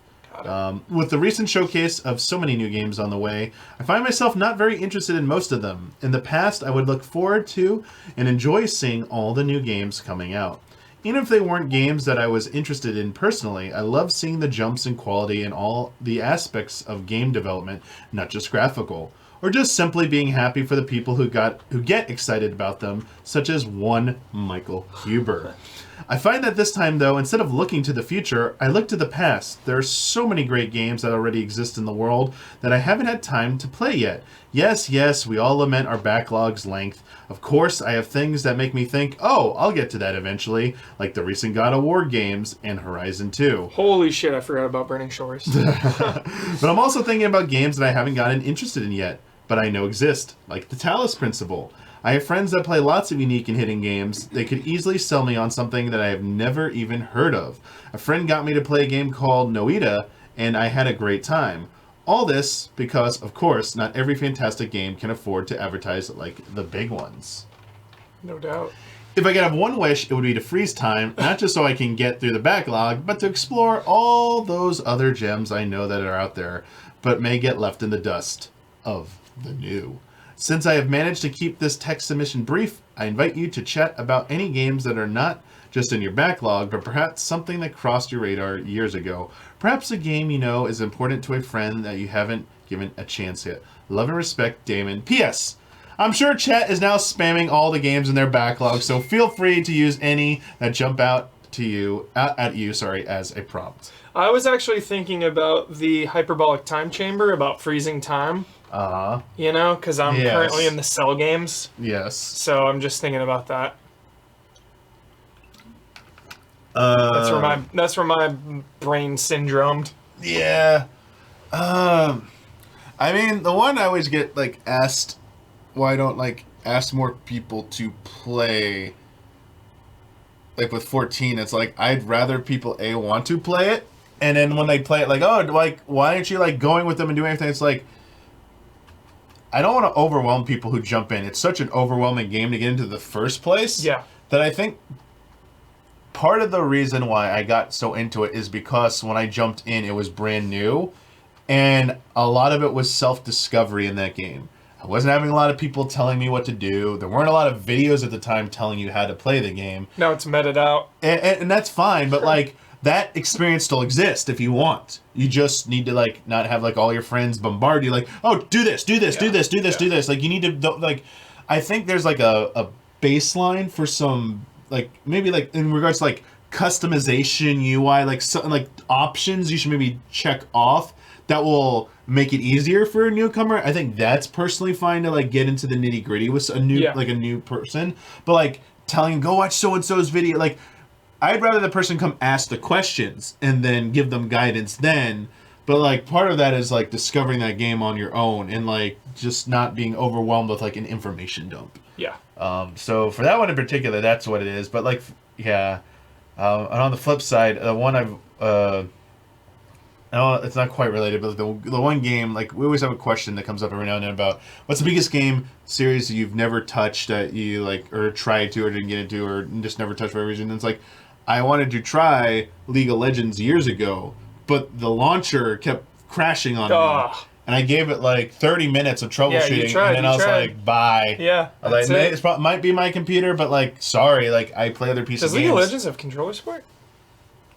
With the recent showcase of so many new games on the way, I find myself not very interested in most of them. In the past, I would look forward to and enjoy seeing all the new games coming out. Even if they weren't games that I was interested in personally, I love seeing the jumps in quality in all the aspects of game development, not just graphical, or just simply being happy for the people who get excited about them, such as one Michael Huber. I find that this time, though, instead of looking to the future, I look to the past. There are so many great games that already exist in the world that I haven't had time to play yet. Yes, we all lament our backlog's length. Of course, I have things that make me think, oh, I'll get to that eventually, like the recent God of War games and Horizon 2. Holy shit, I forgot about Burning Shores. But I'm also thinking about games that I haven't gotten interested in yet, but I know exist, like the Talos Principle. I have friends that play lots of unique and hidden games. They could easily sell me on something that I have never even heard of. A friend got me to play a game called Noita, and I had a great time. All this because, of course, not every fantastic game can afford to advertise like the big ones. No doubt. If I could have one wish, it would be to freeze time, not just so I can get through the backlog, but to explore all those other gems I know that are out there, but may get left in the dust of the new. Since I have managed to keep this text submission brief, I invite you to chat about any games that are not just in your backlog, but perhaps something that crossed your radar years ago. Perhaps a game you know is important to a friend that you haven't given a chance yet. Love and respect, Damon. P.S. I'm sure chat is now spamming all the games in their backlog, so feel free to use any that jump out to you as a prompt. I was actually thinking about the hyperbolic time chamber, about freezing time. Uh-huh. You know, because I'm currently in the Cell games. Yes. So I'm just thinking about that. That's where my brain syndromed. Yeah. I mean, the one I always get asked why I don't ask more people to play with 14. It's I'd rather people want to play it, and then when they play it why aren't you going with them and doing anything? It's I don't want to overwhelm people who jump in. It's such an overwhelming game to get into the first place. Yeah. That I think part of the reason why I got so into it is because when I jumped in, it was brand new. And a lot of it was self-discovery in that game. I wasn't having a lot of people telling me what to do. There weren't a lot of videos at the time telling you how to play the game. No, it's meted out. And that's fine, but that experience still exists if you want. You just need to like not have like all your friends bombard you like, oh, do this, do this, do this, do this, do this. Like you need to like, I think there's like a baseline for some like maybe like in regards to like customization UI, like something like options you should maybe check off that will make it easier for a newcomer. I think that's personally fine to like get into the nitty gritty with a new like a new person, but like telling go watch so and so's video, like I'd rather the person come ask the questions and then give them guidance then. But like part of that is like discovering that game on your own and like just not being overwhelmed with like an information dump. Yeah. So for that one in particular, that's what it is. But like, yeah. And on the flip side, the one I've, no, it's not quite related, but the one game, like we always have a question that comes up every now and then about what's the biggest game series you've never touched that you like or tried to or didn't get into or just never touched for a reason. And it's like, I wanted to try League of Legends years ago, but the launcher kept crashing on me. And I gave it like 30 minutes of troubleshooting, and then I was like, bye. Yeah, like, it might be my computer, but like, sorry, like I play other pieces of games. Does League of Legends have controller support?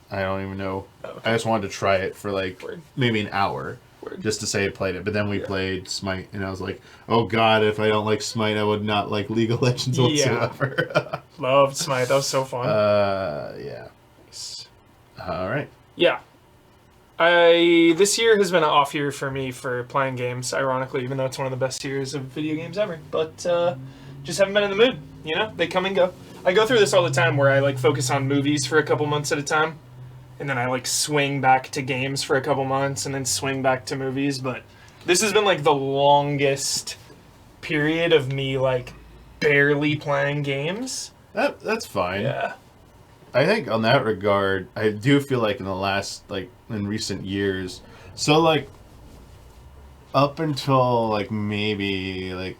I don't even know. Oh, okay. I just wanted to try it for like maybe an hour, just to say I played it. But then we played Smite, and I was like, oh god, if I don't like Smite, I would not like League of Legends whatsoever. Loved Smite. That was so fun. Yeah. Nice. All right. Yeah. This year has been an off year for me for playing games, ironically, even though it's one of the best years of video games ever. But just haven't been in the mood, you know? They come and go. I go through this all the time where I like focus on movies for a couple months at a time, and then I like swing back to games for a couple months and then swing back to movies. But this has been like the longest period of me like barely playing games. That's fine. Yeah. I think on that regard, I do feel like in the last, like, in recent years, so, like, up until, like, maybe, like,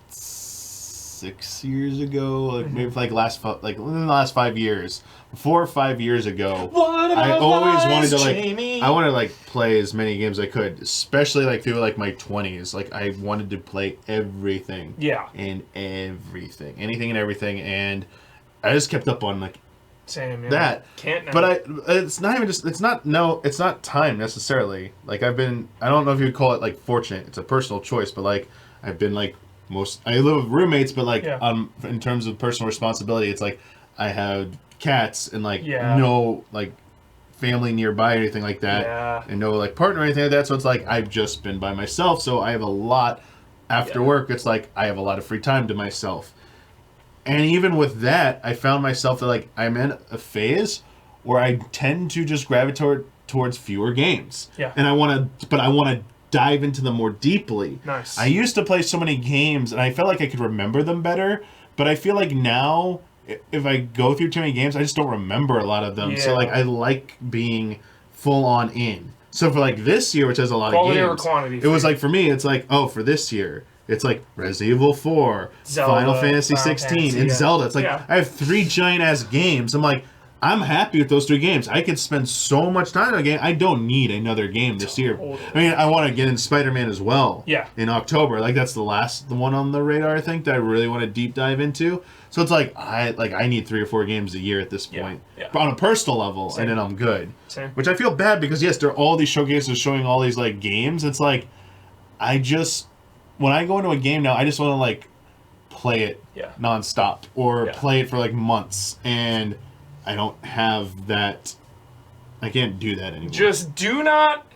6 years ago, like, maybe, like, in the last 5 years, 4 or 5 years ago, I always wanted to, like, I wanted to, like, play as many games as I could, especially, like, through, like, my 20s, like, I wanted to play everything. Yeah. And everything. Anything and everything, and I just kept up on like same, yeah. that. Can't now. But it's not even just it's not time necessarily. Like I don't know if you would call it like fortunate. It's a personal choice, but like I've been like I live with roommates, but like in terms of personal responsibility, it's like I have cats and like no like family nearby or anything like that. And no like partner or anything like that. So it's like I've just been by myself, so I have a lot after work. It's like I have a lot of free time to myself. And even with that, I found myself that like I'm in a phase where I tend to just gravitate towards fewer games. Yeah. And I want to dive into them more deeply. Nice. I used to play so many games and I felt like I could remember them better, but I feel like now if I go through too many games, I just don't remember a lot of them. Yeah. So like I like being full on in. So for like this year, which has a lot Quality of games, or quantity it was like for me, it's like, oh, for this year, it's like Resident Evil 4, Zelda, Final Fantasy 16, and Zelda. It's like, I have 3 giant-ass games. I'm like, I'm happy with those 3 games. I could spend so much time on a game. I don't need another game this year. I mean, I want to get in Spider-Man as well in October. Like, that's the one on the radar, I think, that I really want to deep dive into. So it's like, I need 3 or 4 games a year at this point. But on a personal level, and then I'm good. Same. Which I feel bad because, yes, there are all these showcases showing all these, like, games. It's like, when I go into a game now, I just want to like play it nonstop or play it for like months, and I don't have that. I can't do that anymore. Just do not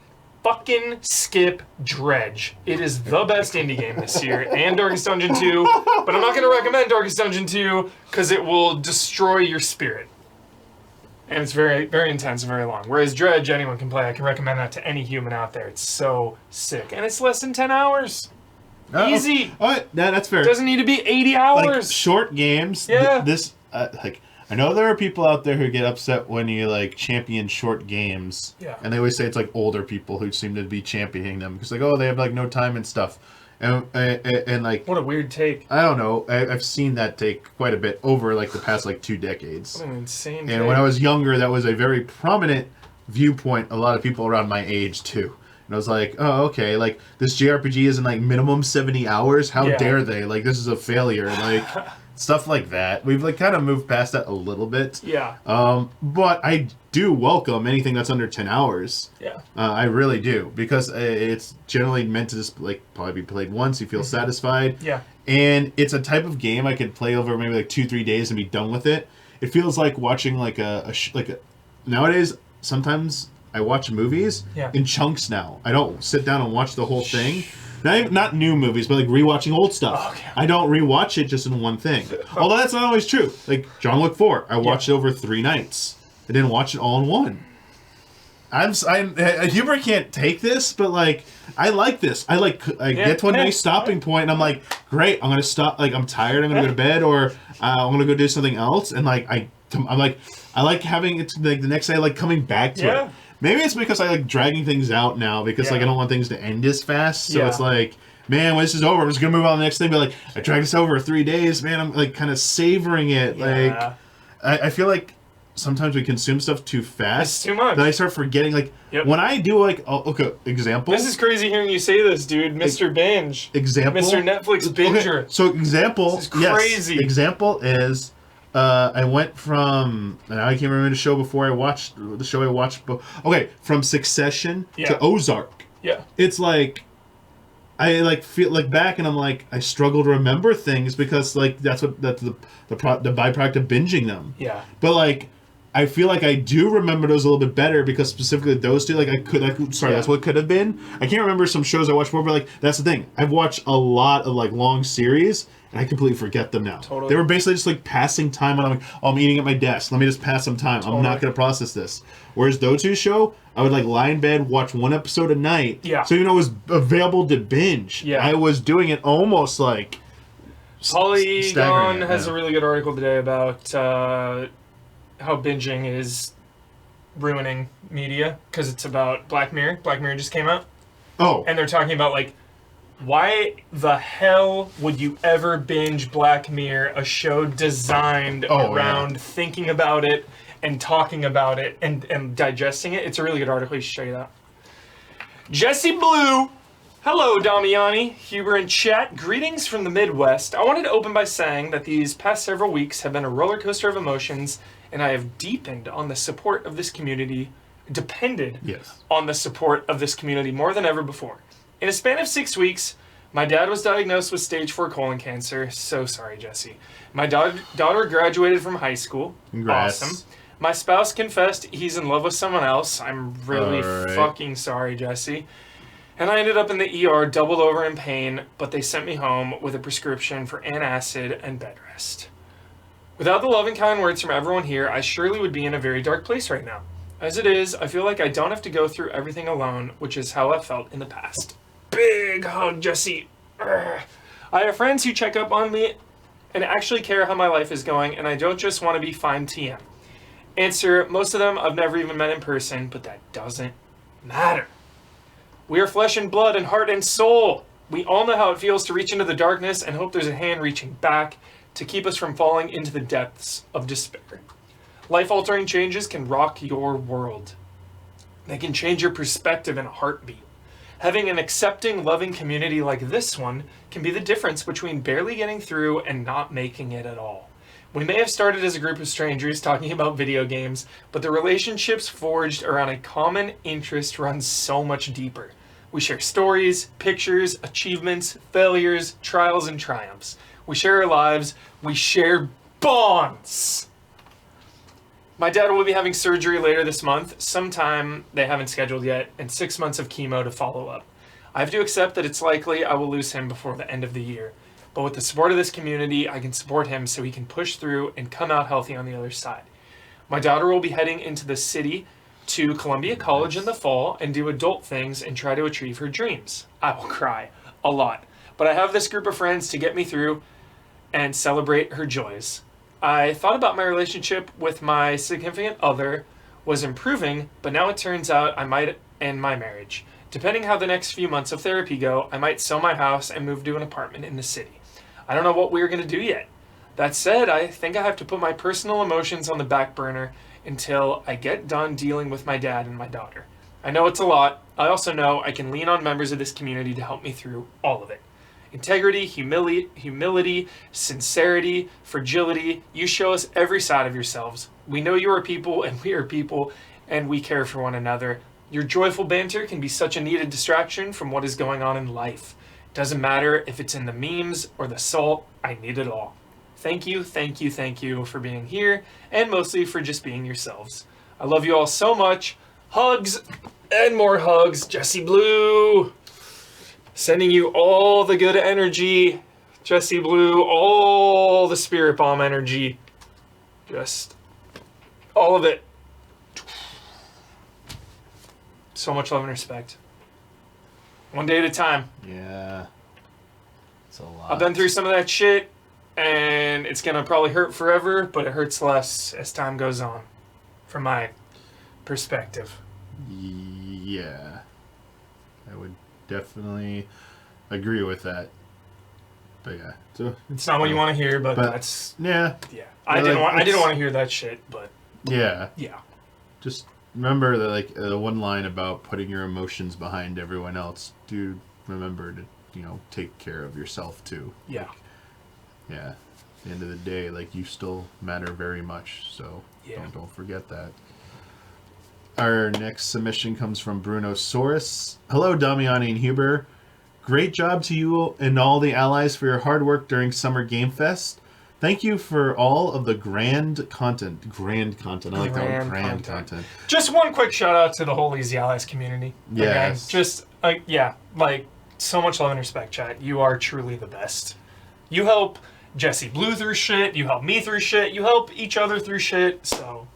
fucking skip Dredge. It is the best indie game this year, and Darkest Dungeon 2. But I'm not going to recommend Darkest Dungeon 2 because it will destroy your spirit. And it's very, very intense and very long. Whereas Dredge, anyone can play. I can recommend that to any human out there. It's so sick. And it's less than 10 hours. Easy. That's fair. It doesn't need to be 80 hours. Like, short games. Yeah. I know there are people out there who get upset when you like champion short games. Yeah. And they always say it's like older people who seem to be championing them because like, oh, they have like no time and stuff. And like, what a weird take. I don't know. I've seen that take quite a bit over like the past like 2 decades. What an insane And take. when I was younger, that was a very prominent viewpoint. A lot of people around my age too. And I was like, oh, okay, like, this JRPG is in, like, minimum 70 hours? How dare they? Like, this is a failure. Like, stuff like that. We've, like, kind of moved past that a little bit. Yeah. But I do welcome anything that's under 10 hours. Yeah. I really do, because it's generally meant to just like probably be played once. You feel satisfied. Yeah. And it's a type of game I could play over maybe like 2-3 days and be done with it. It feels like watching like nowadays. Sometimes I watch movies in chunks now. I don't sit down and watch the whole thing. Not new movies, but like rewatching old stuff. Oh, okay. I don't rewatch it just in one thing. Although that's not always true. Like John Wick 4, I watched it over 3 nights. I didn't watch it all in one. Hubert can't take this, but like I like this. I get to a nice stopping point, and I'm like, great. I'm gonna stop. Like I'm tired. I'm gonna go to bed, or I'm gonna go do something else. And like I like having it like the next day, like coming back to it. Maybe it's because I like dragging things out now because like I don't want things to end as fast. So it's like, man, when this is over, I'm just gonna move on to the next thing. But like I dragged this over 3 days, man. I'm like kind of savoring it. Like I feel like sometimes we consume stuff too fast. It's too much. Then I start forgetting. Like when I do like example. This is crazy hearing you say this, dude. Mr. Binge. Example. Mr. Netflix binger. Okay. So example. This is crazy. Yes, example is. I went from, and I can't remember the show before I watched, the show I watched, okay, from Succession to Ozark. Yeah. It's like, I like feel like back and I'm like, I struggle to remember things because like, that's the byproduct of binging them. Yeah. But like, I feel like I do remember those a little bit better because specifically those two, like that's what could have been. I can't remember some shows I watched more, but like, that's the thing. I've watched a lot of like long series and I completely forget them now. Totally. They were basically just like passing time when I'm like, oh, I'm eating at my desk. Let me just pass some time. Totally. I'm not going to process this. Whereas those two show, I would like lie in bed, watch one episode a night. Yeah. So, it was available to binge. Yeah. I was doing it almost like Polygon has a really good article today about how binging is ruining media because it's about Black Mirror. Black Mirror just came out. Oh. And they're talking about like, why the hell would you ever binge Black Mirror, a show designed around thinking about it and talking about it and digesting it? It's a really good article. You should check it out. Jesse Blue. Hello, Damiani, Huber, and chat. Greetings from the Midwest. I wanted to open by saying that these past several weeks have been a roller coaster of emotions, and I have depended on the support of this community more than ever before. In a span of 6 weeks, my dad was diagnosed with stage 4 colon cancer. So sorry, Jesse. My daughter graduated from high school. Congrats. Awesome. My spouse confessed he's in love with someone else. I'm really fucking sorry, Jesse. And I ended up in the ER, doubled over in pain, but they sent me home with a prescription for antacid and bed rest. Without the love and kind words from everyone here, I surely would be in a very dark place right now. As it is, I feel like I don't have to go through everything alone, which is how I've felt in the past. Big hug, Jesse. Urgh. I have friends who check up on me and actually care how my life is going, and I don't just want to be fine TM. Answer, most of them I've never even met in person, but that doesn't matter. We are flesh and blood and heart and soul. We all know how it feels to reach into the darkness and hope there's a hand reaching back to keep us from falling into the depths of despair. Life-altering changes can rock your world. They can change your perspective in a heartbeat. Having an accepting, loving community like this one can be the difference between barely getting through and not making it at all. We may have started as a group of strangers talking about video games, but the relationships forged around a common interest run so much deeper. We share stories, pictures, achievements, failures, trials, and triumphs. We share our lives. We share bonds. My dad will be having surgery later this month, sometime they haven't scheduled yet, and 6 months of chemo to follow up. I have to accept that it's likely I will lose him before the end of the year. But with the support of this community, I can support him so he can push through and come out healthy on the other side. My daughter will be heading into the city to Columbia College in the fall and do adult things and try to achieve her dreams. I will cry a lot, but I have this group of friends to get me through and celebrate her joys. I thought about my relationship with my significant other was improving, but now it turns out I might end my marriage. Depending how the next few months of therapy go, I might sell my house and move to an apartment in the city. I don't know what we're going to do yet. That said, I think I have to put my personal emotions on the back burner until I get done dealing with my dad and my daughter. I know it's a lot. I also know I can lean on members of this community to help me through all of it. Integrity, humility, sincerity, fragility. You show us every side of yourselves. We know you are people, and we are people, and we care for one another. Your joyful banter can be such a needed distraction from what is going on in life. Doesn't matter if it's in the memes or the salt, I need it all. Thank you for being here, and mostly for just being yourselves. I love you all so much. Hugs and more hugs. Jesse Blue. Sending you all the good energy. Jesse Blue, all the spirit bomb energy. Just all of it. So much love and respect. One day at a time. Yeah. It's a lot. I've been through some of that shit, and it's gonna probably hurt forever, but it hurts less as time goes on. From my perspective. Yeah. I would definitely agree with that. But yeah. So it's not what you want to hear, but that's yeah. I didn't want to hear that shit, but yeah. Yeah. Just remember that the one line about putting your emotions behind everyone else. Dude, remember to, take care of yourself too. Yeah. Yeah. At the end of the day, you still matter very much, so don't forget that. Our next submission comes from Bruno Soros. Hello, Damiani and Huber. Great job to you and all the allies for your hard work during Summer Game Fest. Thank you for all of the grand content. Grand content. I like that one. Grand content. Just one quick shout out to the whole Easy Allies community. Yes. Again, just, so much love and respect, chat. You are truly the best. You help Jesse Blue through shit. You help me through shit. You help each other through shit. So,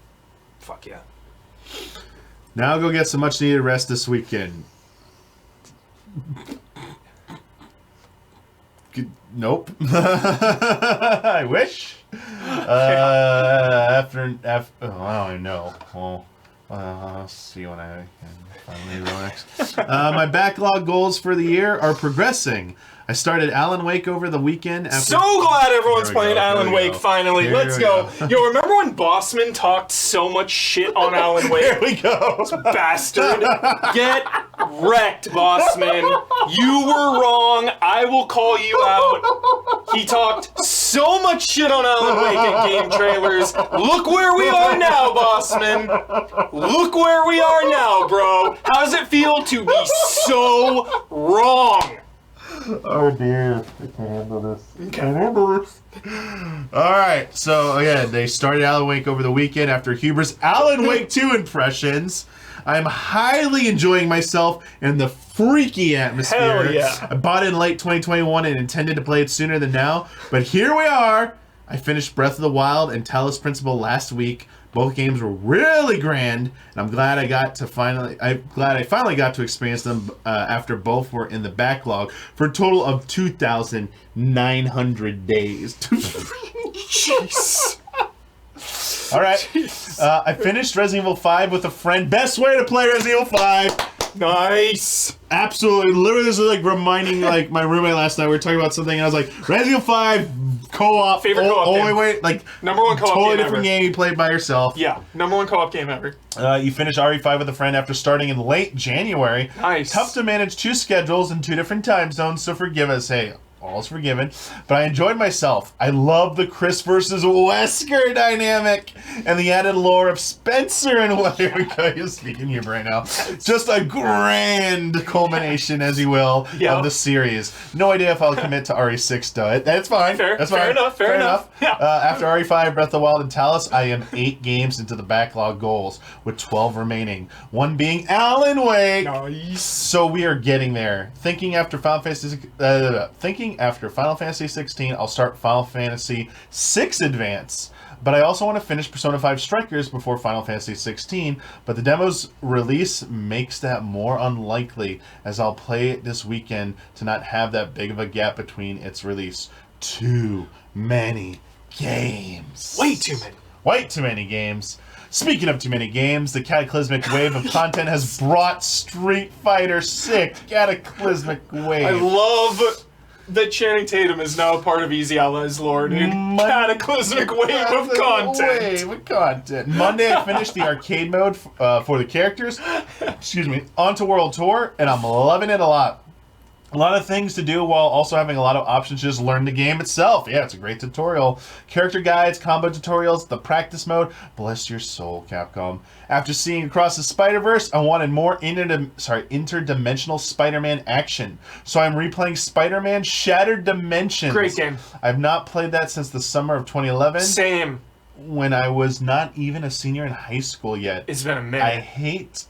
fuck yeah. Now go get some much needed rest this weekend. Nope. I wish. I don't even know. Well, I'll see when I can finally relax. My backlog goals for the year are progressing. I started Alan Wake over the weekend. So glad everyone's playing Alan Wake finally. Let's go. Yo, remember when Bossman talked so much shit on Alan Wake? Here we go. Bastard. Get wrecked, Bossman. You were wrong. I will call you out. He talked so much shit on Alan Wake at game trailers. Look where we are now, Bossman. Look where we are now, bro. How does it feel to be so wrong? Oh dear, I can't handle this. Alright, so again, they started Alan Wake over the weekend after Huber's Alan Wake 2 impressions. I'm highly enjoying myself in the freaky atmosphere. Hell yeah. I bought it in late 2021 and intended to play it sooner than now, but here we are. I finished Breath of the Wild and Talos Principle last week. Both games were really grand, and I'm glad I finally got to experience them after both were in the backlog for a total of 2,900 days. Jeez. All right. I finished Resident Evil 5 with a friend. Best way to play Resident Evil 5. Nice. Absolutely. Literally, this is reminding my roommate last night. We were talking about something, and I was like, Resident Evil 5 co-op. Favorite co-op only game. way, number one co-op totally game different ever. game you played by yourself. Yeah, number one co-op game ever. You finished RE5 with a friend after starting in late January. Nice. Tough to manage 2 schedules in 2 different time zones, so forgive us. Hey, all's forgiven. But I enjoyed myself. I love the Chris versus Wesker dynamic and the added lore of Spencer and here we go. You're speaking here right now. Just a grand culmination, as you will, of the series. No idea if I'll commit to RE6 though. That's fine. That's fine. Fair enough. Yeah. After RE5, Breath of the Wild, and Talos, I am 8 games into the backlog goals, with 12 remaining. One being Alan Wake. Nice. So we are getting there. Thinking after Final Fantasy 16, I'll start Final Fantasy 6 Advance. But I also want to finish Persona 5 Strikers before Final Fantasy 16, but the demo's release makes that more unlikely, as I'll play it this weekend to not have that big of a gap between its release. Too many games. Way too many. Way too many games. Speaking of too many games, the cataclysmic wave of content has brought Street Fighter 6. Cataclysmic wave. I love that Channing Tatum is now a part of Easy Allies lore, dude. Cataclysmic wave of content. Wave of content. Monday, I finished the arcade mode for the characters. Excuse me. Onto World Tour, and I'm loving it a lot. A lot of things to do while also having a lot of options to just learn the game itself. Yeah, it's a great tutorial. Character guides, combo tutorials, the practice mode. Bless your soul, Capcom. After seeing Across the Spider-Verse, I wanted more interdimensional Spider-Man action. So I'm replaying Spider-Man Shattered Dimensions. Great game. I've not played that since the summer of 2011. Same. When I was not even a senior in high school yet. It's been a minute. I hate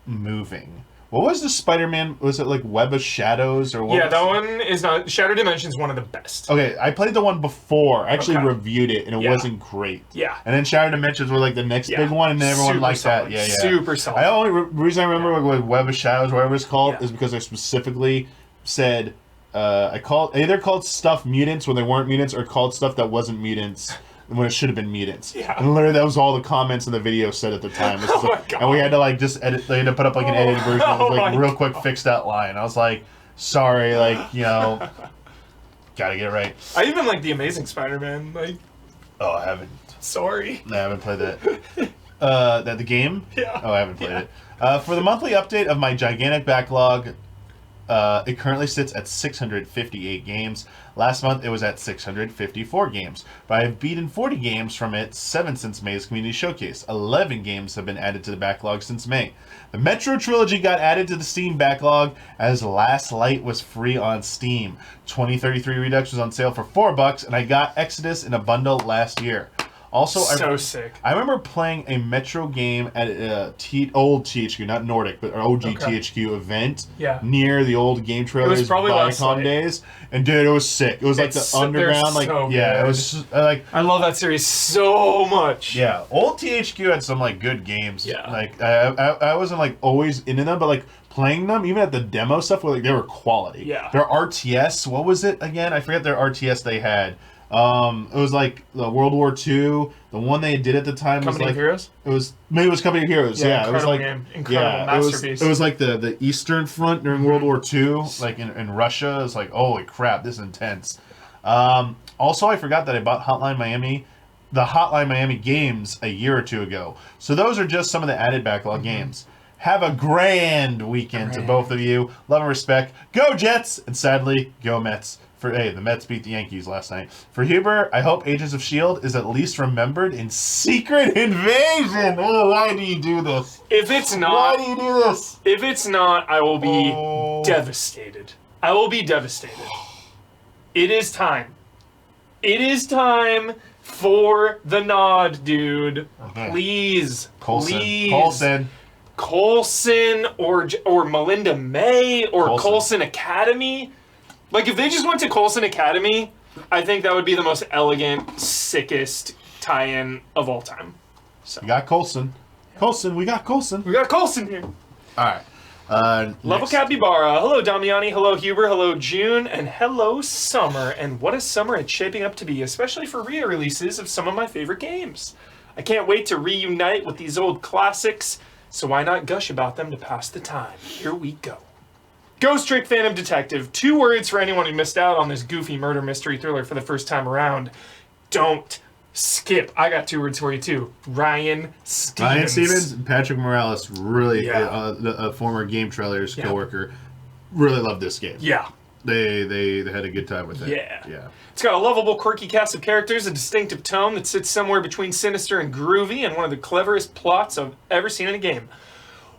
moving. What was the Spider-Man? Was it like Web of Shadows or what? Yeah, that one is not. Shattered Dimensions, one of the best. Okay, I played the one before. I actually reviewed it, and it wasn't great. Yeah. And then Shattered Dimensions were like the next big one, and then everyone liked that. Yeah, yeah. Super solid. The only reason I remember like Web of Shadows, whatever it's called, is because I specifically said I either called stuff mutants when they weren't mutants, or called stuff that wasn't mutants when it should have been mutants. Yeah. And literally that was all the comments in the video said at the time. Oh my God. And we had to like just edit. They had to put up like an edited version. It was like real quick, fix that line. I was like, sorry, like gotta get it right. I even like the Amazing Spider-Man. Like, oh, I haven't. Sorry. I haven't played that. The game? Yeah. Oh, I haven't played it. For the monthly update of my gigantic backlog, it currently sits at 658 games. Last month, it was at 654 games. But I have beaten 40 games from it, 7 since May's Community Showcase. 11 games have been added to the backlog since May. The Metro Trilogy got added to the Steam backlog as Last Light was free on Steam. 2033 Redux was on sale for $4, and I got Exodus in a bundle last year. Also, sick. I remember playing a Metro game at old THQ, not Nordic, but OG THQ event near the old Game Trailers Viacom days. And dude, it was sick. It was like the underground, like it was like I love that series so much. Yeah, old THQ had some like good games. Yeah, like I wasn't like always into them, but like playing them, even at the demo stuff, where like they were quality. Yeah, their RTS, what was it again? I forget their RTS they had. It was like the World War II. The one they did at the time Company was like of Heroes. Maybe it was Company of Heroes. Yeah, it was like incredible masterpiece. It was like the Eastern Front during World War II, like in Russia. It's like, holy crap, this is intense. Also, I forgot that I bought the Hotline Miami games a year or two ago. So those are just some of the added backlog games. Have a grand weekend to both of you. Love and respect. Go Jets, and sadly, go Mets. The Mets beat the Yankees last night. For Huber, I hope Agents of S.H.I.E.L.D. is at least remembered in Secret Invasion. Oh, why do you do this? If it's not... Why do you do this? If it's not, I will be devastated. I will be devastated. It is time. It is time for the nod, dude. Okay. Please. Coulson. Please. Coulson or Melinda May or Coulson Academy. Like, if they just went to Coulson Academy, I think that would be the most elegant, sickest tie-in of all time. So. We got Coulson. We got Coulson. We got Coulson here. All right. Level Capybara. Hello, Damiani. Hello, Huber. Hello, June. And hello, Summer. And what a summer it's shaping up to be, especially for re-releases of some of my favorite games. I can't wait to reunite with these old classics, so why not gush about them to pass the time? Here we go. Ghost Trick Phantom Detective. 2 words for anyone who missed out on this goofy murder mystery thriller for the first time around. Don't skip. I got 2 words for you too. Ryan Stevens. Ryan Stevens and Patrick Morales, really, a former Game Trailers coworker, really loved this game. Yeah. They had a good time with it. Yeah. It's got a lovable, quirky cast of characters, a distinctive tone that sits somewhere between sinister and groovy, and one of the cleverest plots I've ever seen in a game.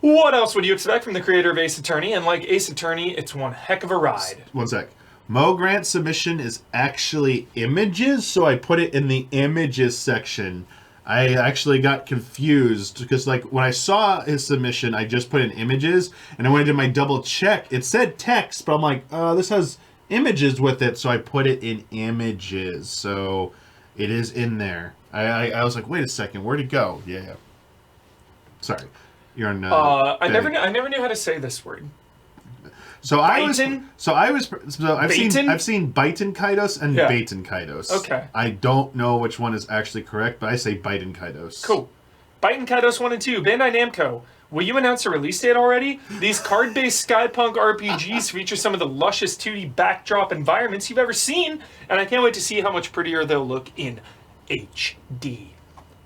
What else would you expect from the creator of Ace Attorney? And like Ace Attorney, it's one heck of a ride. One sec. Mo Grant's submission is actually images, so I put it in the images section. I actually got confused because, like, when I saw his submission, I just put in images, and when I did my double check, it said text, but I'm like, this has images with it, so I put it in images. So it is in there. I was like, wait a second, where'd it go? Yeah. Sorry. You're on. I never knew how to say this word. I've seen Baitin Kaidos and Baitin Kaidos. Okay. I don't know which one is actually correct, but I say Baitin Kaidos. Cool. Baitin Kaidos 1 and 2. Bandai Namco. Will you announce a release date already? These card-based Skypunk RPGs feature some of the luscious 2D backdrop environments you've ever seen, and I can't wait to see how much prettier they'll look in HD.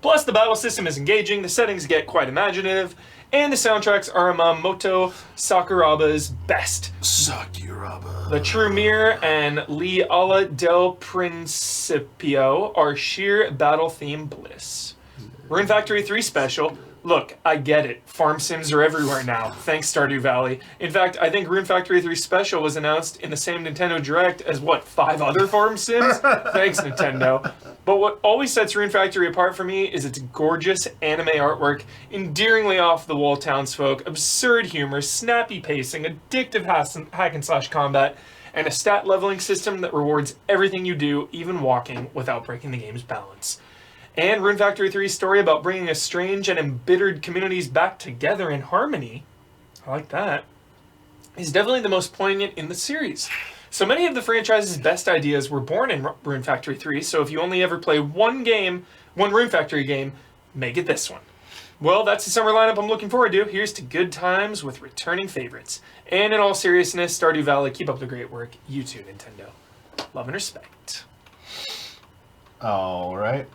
Plus, the battle system is engaging, the settings get quite imaginative, And the soundtracks are Mamoto Sakuraba's best. Sakuraba. The True Mirror and Lee Ala del Principio are sheer battle theme bliss. Rune Factory 3 special. Look, I get it. Farm sims are everywhere now. Thanks, Stardew Valley. In fact, I think Rune Factory 3 special was announced in the same Nintendo Direct as, 5 other farm sims? Thanks, Nintendo. But what always sets Rune Factory apart for me is its gorgeous anime artwork, endearingly off-the-wall townsfolk, absurd humor, snappy pacing, addictive hack-and-slash combat, and a stat leveling system that rewards everything you do, even walking, without breaking the game's balance. And Rune Factory 3's story about bringing estranged and embittered communities back together in harmony, I like that, is definitely the most poignant in the series. So many of the franchise's best ideas were born in Rune Factory 3, so if you only ever play one Rune Factory game, make it this one. Well, that's the summer lineup I'm looking forward to. Here's to good times with returning favorites. And in all seriousness, Stardew Valley, keep up the great work. You too, Nintendo. Love and respect. All right.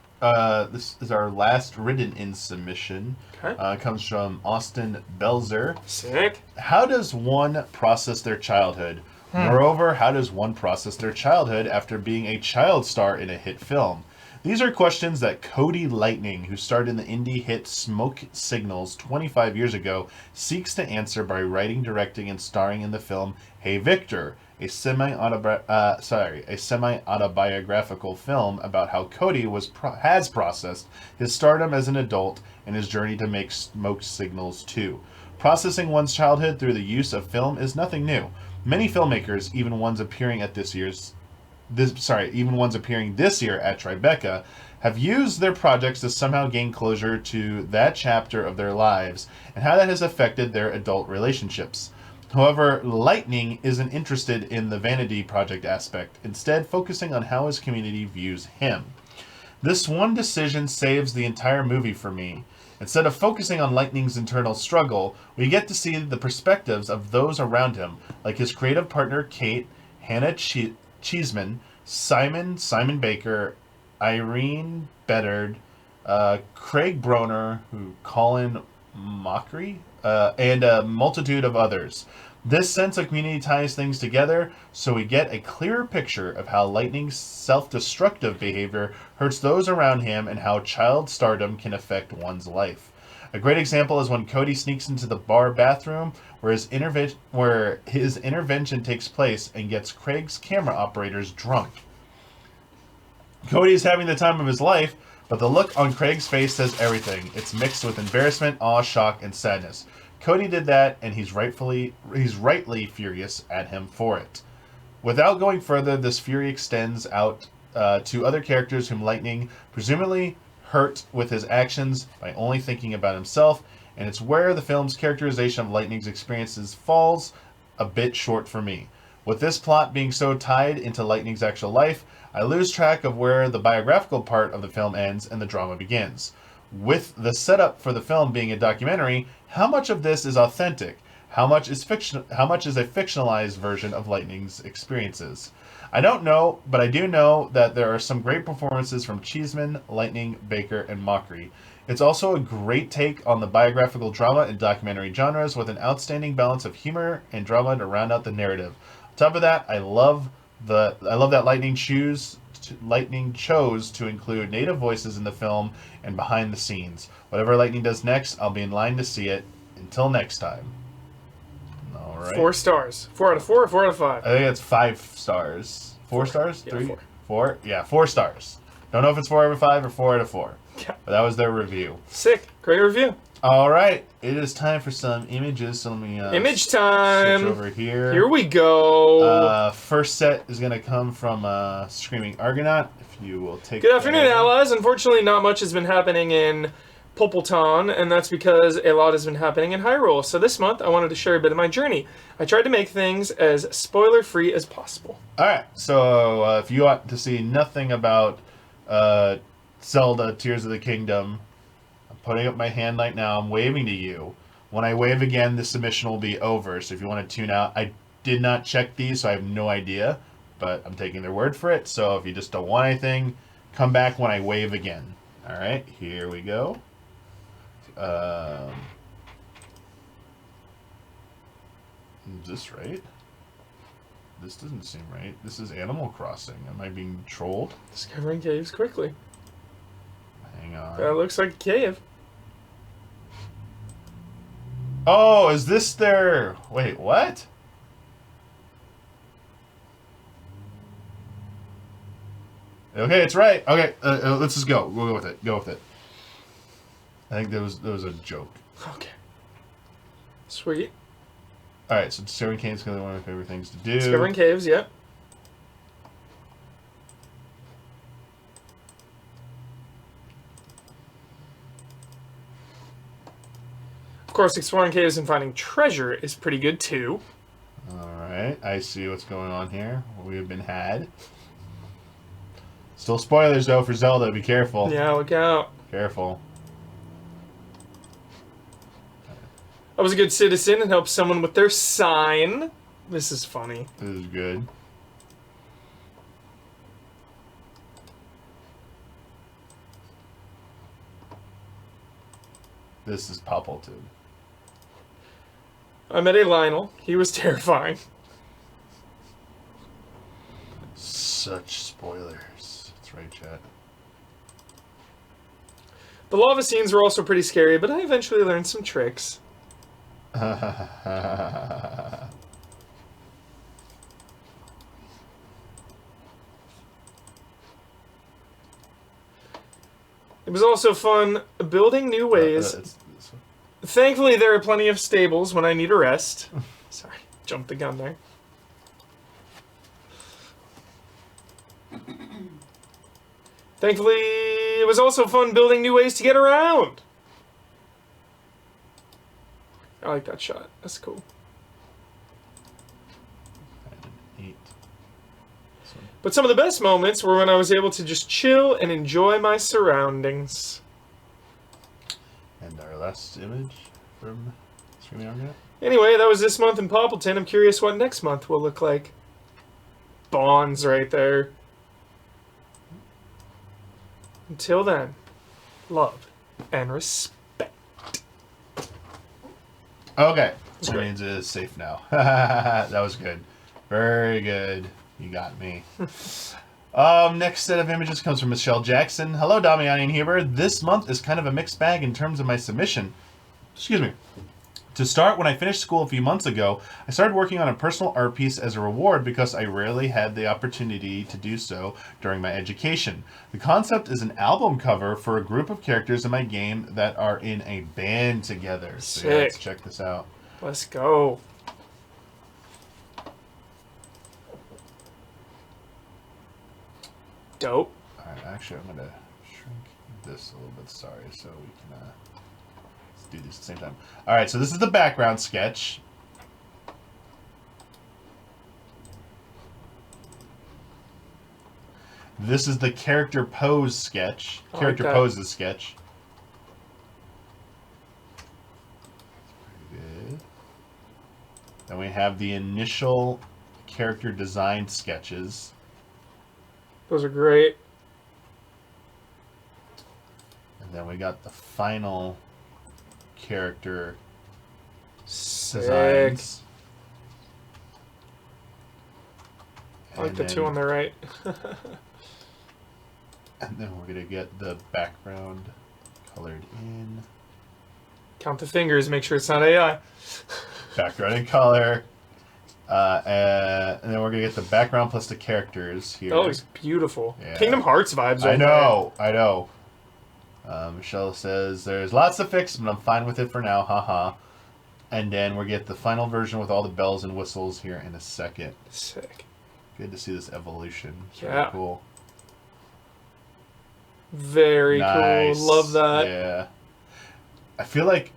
This is our last written-in submission. Okay. It comes from Austin Belzer. Sick. How does one process their childhood? Moreover, how does one process their childhood after being a child star in a hit film? These are questions that Cody Lightning, who starred in the indie hit Smoke Signals 25 years ago, seeks to answer by writing, directing, and starring in the film Hey Victor, a semi-autobiographical film about how Cody has processed his stardom as an adult and his journey to make Smoke Signals 2. Processing one's childhood through the use of film is nothing new. Many filmmakers, even ones appearing this year at Tribeca, have used their projects to somehow gain closure to that chapter of their lives and how that has affected their adult relationships. However, Lightning isn't interested in the vanity project aspect, instead focusing on how his community views him. This one decision saves the entire movie for me. Instead of focusing on Lightning's internal struggle, we get to see the perspectives of those around him, like his creative partner Kate, Hannah Cheeseman, Simon Baker, Irene Bedard, Craig Broner, Colin Mockery, and a multitude of others. This sense of community ties things together, so we get a clearer picture of how Lightning's self-destructive behavior hurts those around him and how child stardom can affect one's life. A great example is when Cody sneaks into the bar bathroom where his intervention takes place and gets Craig's camera operators drunk. Cody is having the time of his life, but the look on Craig's face says everything. It's mixed with embarrassment, awe, shock, and sadness. Cody did that, and he's rightly furious at him for it. Without going further, this fury extends out to other characters whom Lightning presumably hurt with his actions by only thinking about himself, and it's where the film's characterization of Lightning's experiences falls a bit short for me. With this plot being so tied into Lightning's actual life, I lose track of where the biographical part of the film ends and the drama begins. With the setup for the film being a documentary, how much of this is authentic? How much is a fictionalized version of Lightning's experiences? I don't know, but I do know that there are some great performances from Cheeseman, Lightning, Baker, and Mockery. It's also a great take on the biographical drama and documentary genres with an outstanding balance of humor and drama to round out the narrative. On top of that, I love that Lightning chose to include native voices in the film and behind the scenes. Whatever Lightning does next, I'll be in line to see it. Until next time. All right. 4 stars. 4 out of 4 or 4 out of 5? I think it's 5 stars. 4 stars? Yeah, 3? 4. 4? Yeah, 4 stars. Don't know if it's 4 out of 5 or 4 out of 4. Yeah. But that was their review. Sick. Great review. All right. It is time for some images. So let me Image time. switch over here. Here we go. First set is going to come from Screaming Argonaut. If you will take Good afternoon, allies. Unfortunately, not much has been happening in Popleton, and that's because a lot has been happening in Hyrule. So this month, I wanted to share a bit of my journey. I tried to make things as spoiler-free as possible. All right. So if you want to see nothing about Zelda Tears of the Kingdom, I'm putting up my hand right now. I'm waving to you. When I wave again, the submission will be over. So if you want to tune out, I did not check these, so I have no idea. But I'm taking their word for it. So if you just don't want anything, come back when I wave again. All right. Here we go. Is this right? This doesn't seem right. This is Animal Crossing. Am I being trolled? Discovering caves quickly. Hang on. That looks like a cave. Oh, is this their... Wait, what? Okay, it's right. Okay, let's just go. We'll go with it. Go with it. I think there was a joke. Okay. Sweet. All right, so discovering caves is gonna be one of my favorite things to do. Discovering caves, yep. Of course, exploring caves and finding treasure is pretty good too. All right, I see what's going on here. We have been had. Still spoilers though for Zelda. Be careful. Yeah, look out. Careful. I was a good citizen and helped someone with their sign. This is funny. This is good. This is Poppleton. I met a Lionel. He was terrifying. Such spoilers. That's right, chat. The lava scenes were also pretty scary, but I eventually learned some tricks. It was also fun building new ways. Thankfully, there are plenty of stables when I need a rest. Sorry, jumped the gun there. Thankfully, it was also fun building new ways to get around. I like that shot. That's cool. But some of the best moments were when I was able to just chill and enjoy my surroundings. And our last image from Streaming Argot. Anyway, that was this month in Poppleton. I'm curious what next month will look like. Bonds right there. Until then, love and respect. Okay, That's that great. means it is safe now. That was good. Very good. You got me. Next set of images comes from Michelle Jackson. Hello, Damiani and Huber. This month is kind of a mixed bag in terms of my submission. Excuse me. To start, when I finished school a few months ago, I started working on a personal art piece as a reward because I rarely had the opportunity to do so during my education. The concept is an album cover for a group of characters in my game that are in a band together. So yeah, let's Sick. check this out. Let's go. Dope. Alright, actually, I'm going to shrink this a little bit, sorry, so we can let's do these at the same time. Alright, so this is the background sketch. This is the character pose sketch. I like Character that. poses sketch. Pretty good. Then we have the initial character design sketches. Those are great. And then we got the final character Sick. designs. I like And the then- two on the right. And then we're going to get the background colored in. Count the fingers, make sure it's not AI. Background in color. And then we're going to get the background plus the characters here. Oh, it's beautiful. Yeah. Kingdom Hearts vibes. I right know, I know. Michelle says, there's lots to fix, but I'm fine with it for now, haha. And then we get the final version with all the bells and whistles here in a second. there. Sick. Good to see this evolution. It's Yeah. really cool. Very Nice. cool. Love that. Yeah. I feel like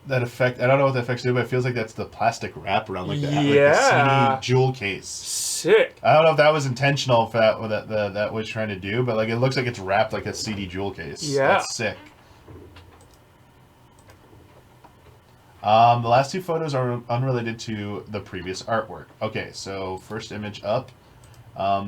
that effect, I don't know what the effects do, but it feels like that's the plastic wrap around like the Yeah. CD jewel case. Sick. I don't know if that was intentional for that was trying to do, but like it looks like it's wrapped like a CD jewel case. Yeah. That's sick. The last two photos are unrelated to the previous artwork. Okay, so first image up.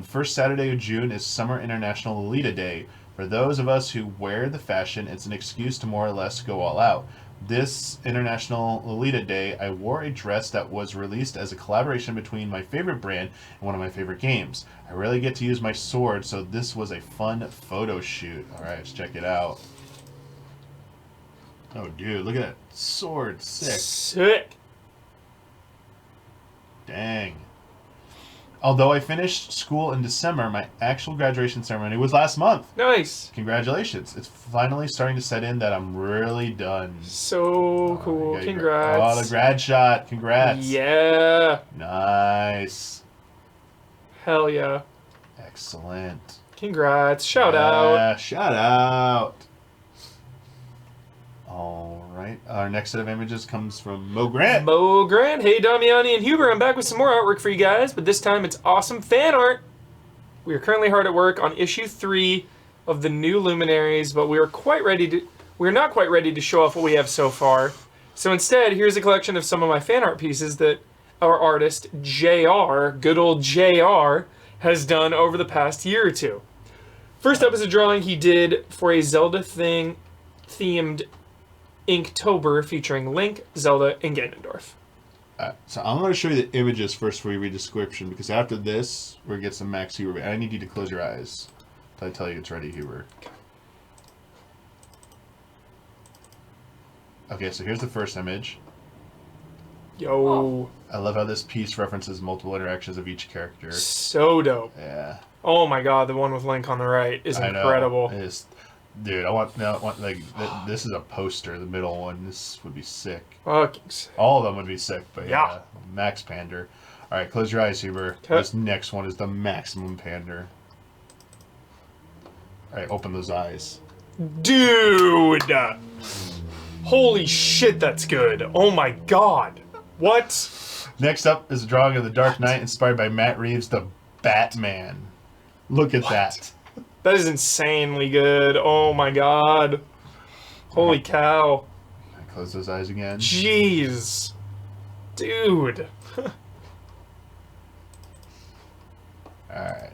First Saturday of June is Summer International Lolita Day. For those of us who wear the fashion, it's an excuse to more or less go all out. This International Lolita Day, I wore a dress that was released as a collaboration between my favorite brand and one of my favorite games. I rarely get to use my sword, so this was a fun photo shoot. Alright, let's check it out. Oh, dude, look at that sword. Sick. Sick. Dang. Although I finished school in December, my actual graduation ceremony was last month. Nice. Congratulations. It's finally starting to set in that I'm really done. So cool. Oh, Congrats. Oh, the grad shot. Congrats. Yeah. Nice. Hell yeah. Excellent. Congrats. Shout out. Yeah, shout out. All right. Our next set of images comes from Mo Grant. Mo Grant. Hey, Damiani and Huber. I'm back with some more artwork for you guys, but this time it's awesome fan art. We are currently hard at work on issue 3 of the new Luminaries, but we are not quite ready to show off what we have so far. So instead, here's a collection of some of my fan art pieces that our artist, JR, good old JR, has done over the past year or two. First up is a drawing he did for a Zelda-themed Inktober featuring Link, Zelda, and Ganondorf. So I'm going to show you the images first before we read the description, because after this, we're going to get some Max Huber. And I need you to close your eyes until I tell you it's ready, Huber. Okay, so here's the first image. Yo. I love how this piece references multiple interactions of each character. So dope. Yeah. Oh my god, the one with Link on the right is incredible. It is, dude, this is a poster, the middle one. This would be sick. Fucking All of them would be sick, but Yeah. Max Pander. Alright, close your eyes, Huber. Okay. This next one is the maximum Pander. Alright, open those eyes. Dude! Holy shit, that's good. Oh my god. What? Next up is a drawing of the Dark Knight inspired by Matt Reeves' The Batman. Look at that. That is insanely good. Oh my god. Holy cow. Close those eyes again. Jeez. Dude. Alright.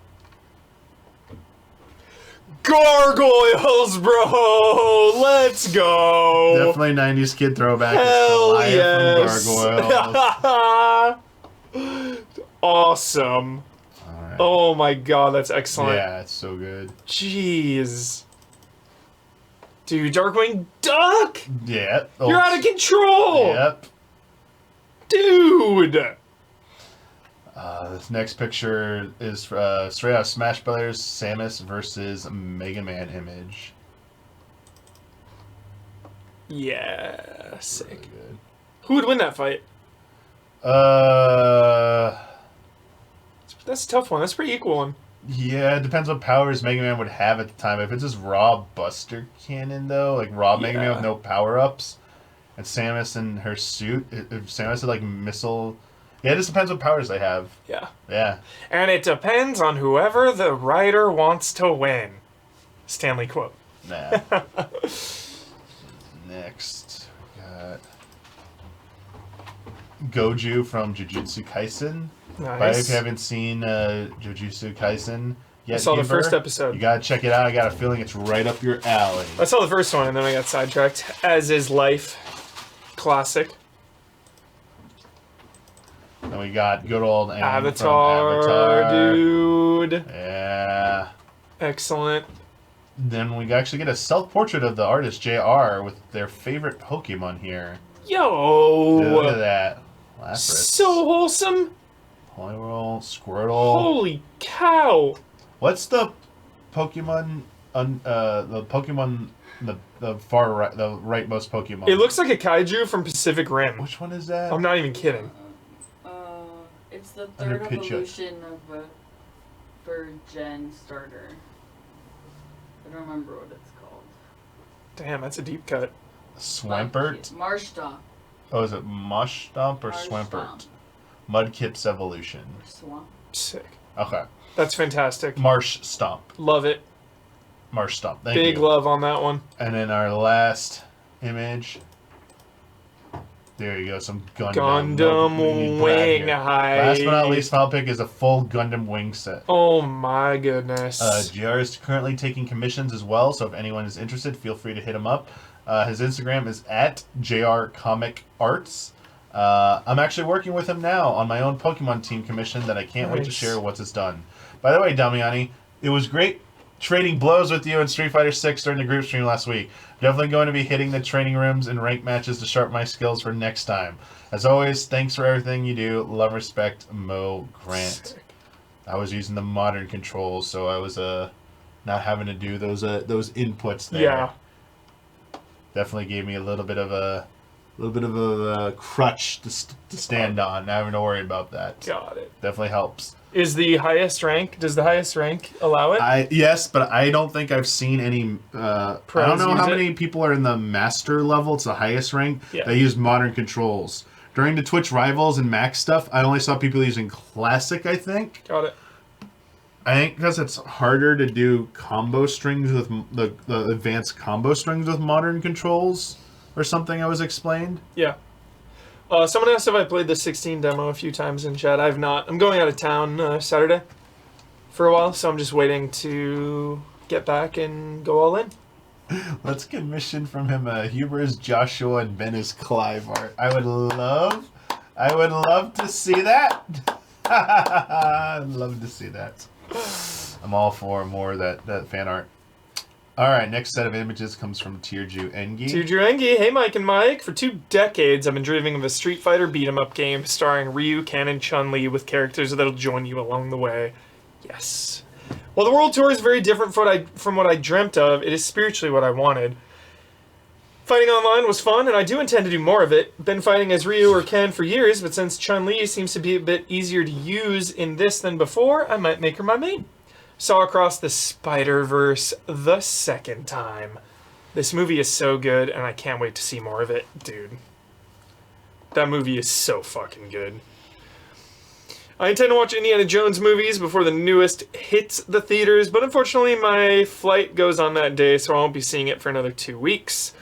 Gargoyles, bro! Let's go! Definitely 90s kid throwback. Hell It's yes! Goliath from Gargoyles. Awesome. Alright. Oh my god, that's excellent. Yeah, it's so good. Jeez. Dude, Darkwing Duck! Yeah. You're out of control! Yep. Dude! This next picture is straight out of Smash Brothers, Samus versus Mega Man image. Yeah, sick. Really good. Who would win that fight? That's a tough one. That's a pretty equal one. Yeah, it depends what powers Mega Man would have at the time. If it's just raw Buster Cannon, though, like raw Mega Man with no power-ups, and Samus in her suit, if Samus had, like, missile... Yeah, it just depends what powers they have. Yeah. Yeah. And it depends on whoever the writer wants to win. Stanley quote. Nah. Next, we got Goju from Jujutsu Kaisen. Nice. But if you haven't seen Jujutsu Kaisen yet, I saw the Huber, first episode. You gotta check it out. I got a feeling it's right up your alley. I saw the first one and then I got sidetracked. As is life. Classic. And we got good old Aang Avatar, from Avatar, dude. Yeah. Excellent. Then we actually get a self-portrait of the artist JR with their favorite Pokemon here. Yo. Dude, look at that. Lapras. So wholesome. Poliwhirl, Squirtle. Holy cow. What's the Pokemon? The far right, the rightmost Pokemon. It looks like a kaiju from Pacific Rim. Which one is that? I'm not even kidding. It's the Under third Pidgeot. evolution of a bird gen starter. I don't remember what it's called. Damn, that's a deep cut. Swampert. Marshtomp. Oh, is it Mushstomp or Swampert? Mudkip's evolution. Swamp. Sick. Okay. That's fantastic. Marsh Stomp. Love it. Marsh Stomp. Thank Big you. love on that one. And then our last image. There you go. Some Gundam wing height. Last but not least, final pick is a full Gundam wing set. Oh my goodness. GR is currently taking commissions as well, so if anyone is interested, feel free to hit him up. His Instagram is at JRComicArts. I'm actually working with him now on my own Pokemon team commission that I can't wait to Nice. share once it's done. By the way, Damiani, it was great trading blows with you in Street Fighter 6 during the group stream last week. Definitely going to be hitting the training rooms and rank matches to sharpen my skills for next time. As always, thanks for everything you do. Love, respect, Mo Grant. Sick. I was using the modern controls, so I was not having to do those inputs there. Yeah. Definitely gave me a little bit of a crutch to stand on. Not having to worry about that. Got it. Definitely helps. Does the highest rank allow it? Yes, but I don't think I've seen any. I don't know use how it? many people are in the master level. It's the highest rank. Yeah. They use modern controls. During the Twitch Rivals and Max stuff, I only saw people using classic. I think. Got it. I think because it's harder to do combo strings with the advanced combo strings with modern controls, or something. I was explained. Yeah. Someone asked if I played the 16 demo a few times in chat. I've not. I'm going out of town Saturday for a while, so I'm just waiting to get back and go all in. Let's commission from him Huber's Joshua and Ben is Clive art. I would love to see that. I'd love to see that. I'm all for more of that fan art. All right, next set of images comes from Tierju Engi. Tierju Engi, hey Mike and Mike. For 2 decades, I've been dreaming of a Street Fighter beat-em-up game starring Ryu, Ken, and Chun-Li with characters that'll join you along the way. Yes. While the World Tour is very different from what I dreamt of, it is spiritually what I wanted. Fighting online was fun, and I do intend to do more of it. Been fighting as Ryu or Ken for years, but since Chun-Li seems to be a bit easier to use in this than before, I might make her my main. Saw Across the Spider-Verse the second time. This movie is so good, and I can't wait to see more of it, dude. That movie is so fucking good. I intend to watch Indiana Jones movies before the newest hits the theaters, but unfortunately my flight goes on that day, so I won't be seeing it for another 2 weeks.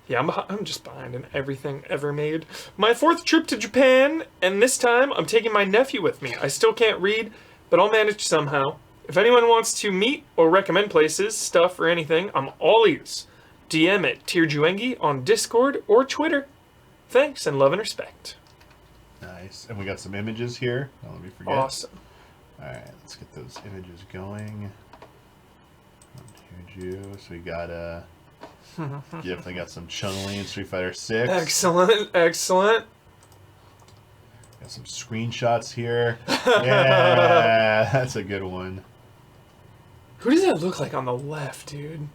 Yeah, I'm just behind in everything ever made. My 4th trip to Japan, and this time I'm taking my nephew with me. I still can't read, but I'll manage somehow. If anyone wants to meet or recommend places, stuff, or anything, I'm all ears. DM at Tierjuengi on Discord or Twitter. Thanks and love and respect. Nice. And we got some images here. Don't let me forget. Awesome. All right, let's get those images going. Tierju. So we got definitely got some Chun-Li in Street Fighter 6. Excellent, excellent. Got some screenshots here. Yeah, that's a good one. Who does that look like on the left, dude?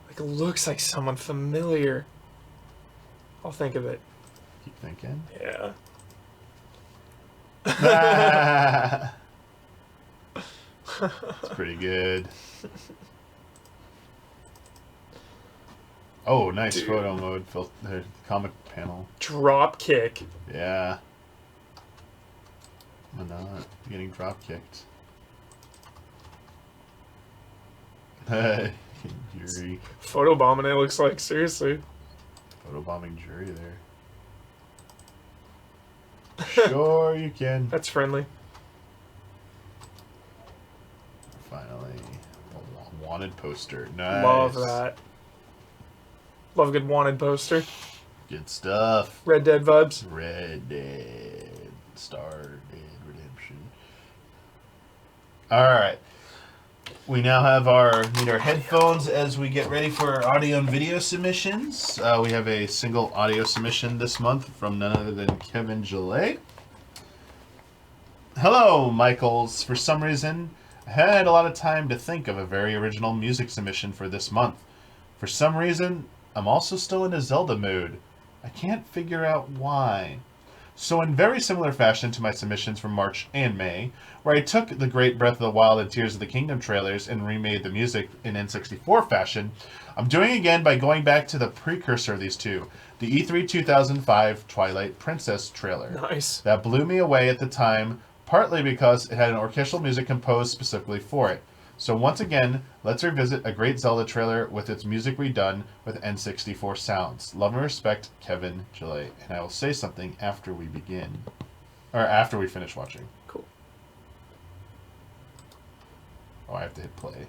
Like, it looks like someone familiar. I'll think of it. Keep thinking. Yeah. It's pretty good. Oh, nice Dude. photo mode. Comic panel. Drop kick. Yeah. I'm not getting drop kicked. Jury. Photobombing, it looks like, seriously. Photobombing jury there. Sure you can. That's friendly. Finally. A wanted poster. Nice. Love that. Love a good wanted poster. Good stuff. Red Dead vibes. Red Dead. Star Dead Redemption. Alright. We now have our headphones as we get ready for our audio and video submissions. We have a single audio submission this month from none other than Kevin Gillet. Hello, Michaels. For some reason, I had a lot of time to think of a very original music submission for this month. For some reason, I'm also still in a Zelda mood. I can't figure out why. So in very similar fashion to my submissions from March and May, where I took the great Breath of the Wild and Tears of the Kingdom trailers and remade the music in N64 fashion, I'm doing again by going back to the precursor of these two, the E3 2005 Twilight Princess trailer. Nice. That blew me away at the time, partly because it had an orchestral music composed specifically for it. So once again, let's revisit a great Zelda trailer with its music redone with N64 sounds. Love and respect, Kevin Gillet. And I will say something after we begin. Or after we finish watching. Cool. Oh, I have to hit play.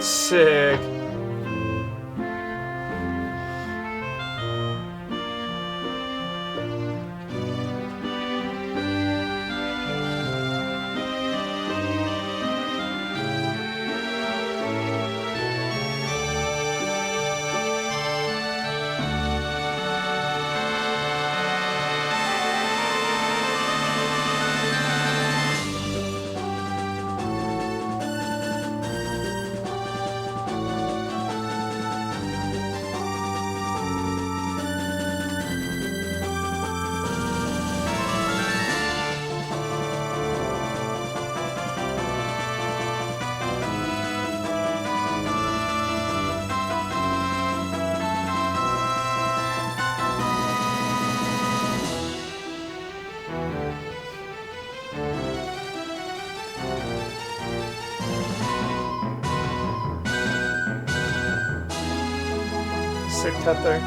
Sick. Sick tether.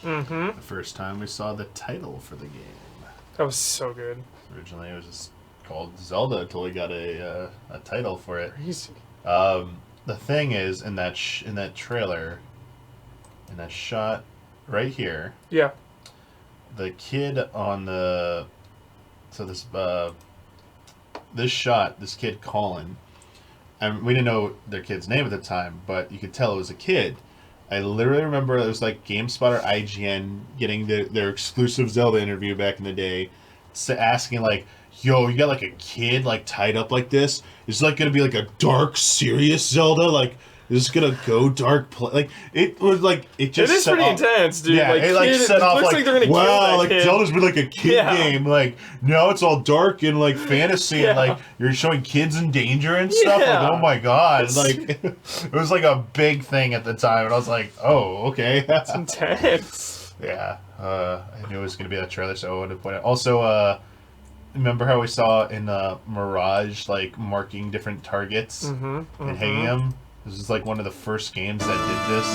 The first time we saw the title for the game. That was so good. Originally, it was just called Zelda until we got a title for it. Crazy. The thing is, in that trailer, in that shot right here, Yeah. the kid on the this shot, this kid Colin, and we didn't know their kid's name at the time, but you could tell it was a kid. I literally remember it was like GameSpot or IGN getting their exclusive Zelda interview back in the day, asking like, "Yo, you got like a kid like tied up like this? Is it like gonna be like a dark, serious Zelda? Like, is this gonna go dark? Like it was like it just. It is pretty intense, dude. Yeah, like, it like set off looks like they're gonna wow, kill that like kid. Zelda's been like a kid Yeah. game. Like now it's all dark and like fantasy and Yeah. like you're showing kids in danger and stuff. Yeah. Like oh my god, like it was like a big thing at the time, and I was like, oh okay. It's intense. Yeah, I knew it was gonna be that trailer, so I wanted to point out. Also, remember how we saw in Mirage like marking different targets and hanging them? This is like one of the first games that did this.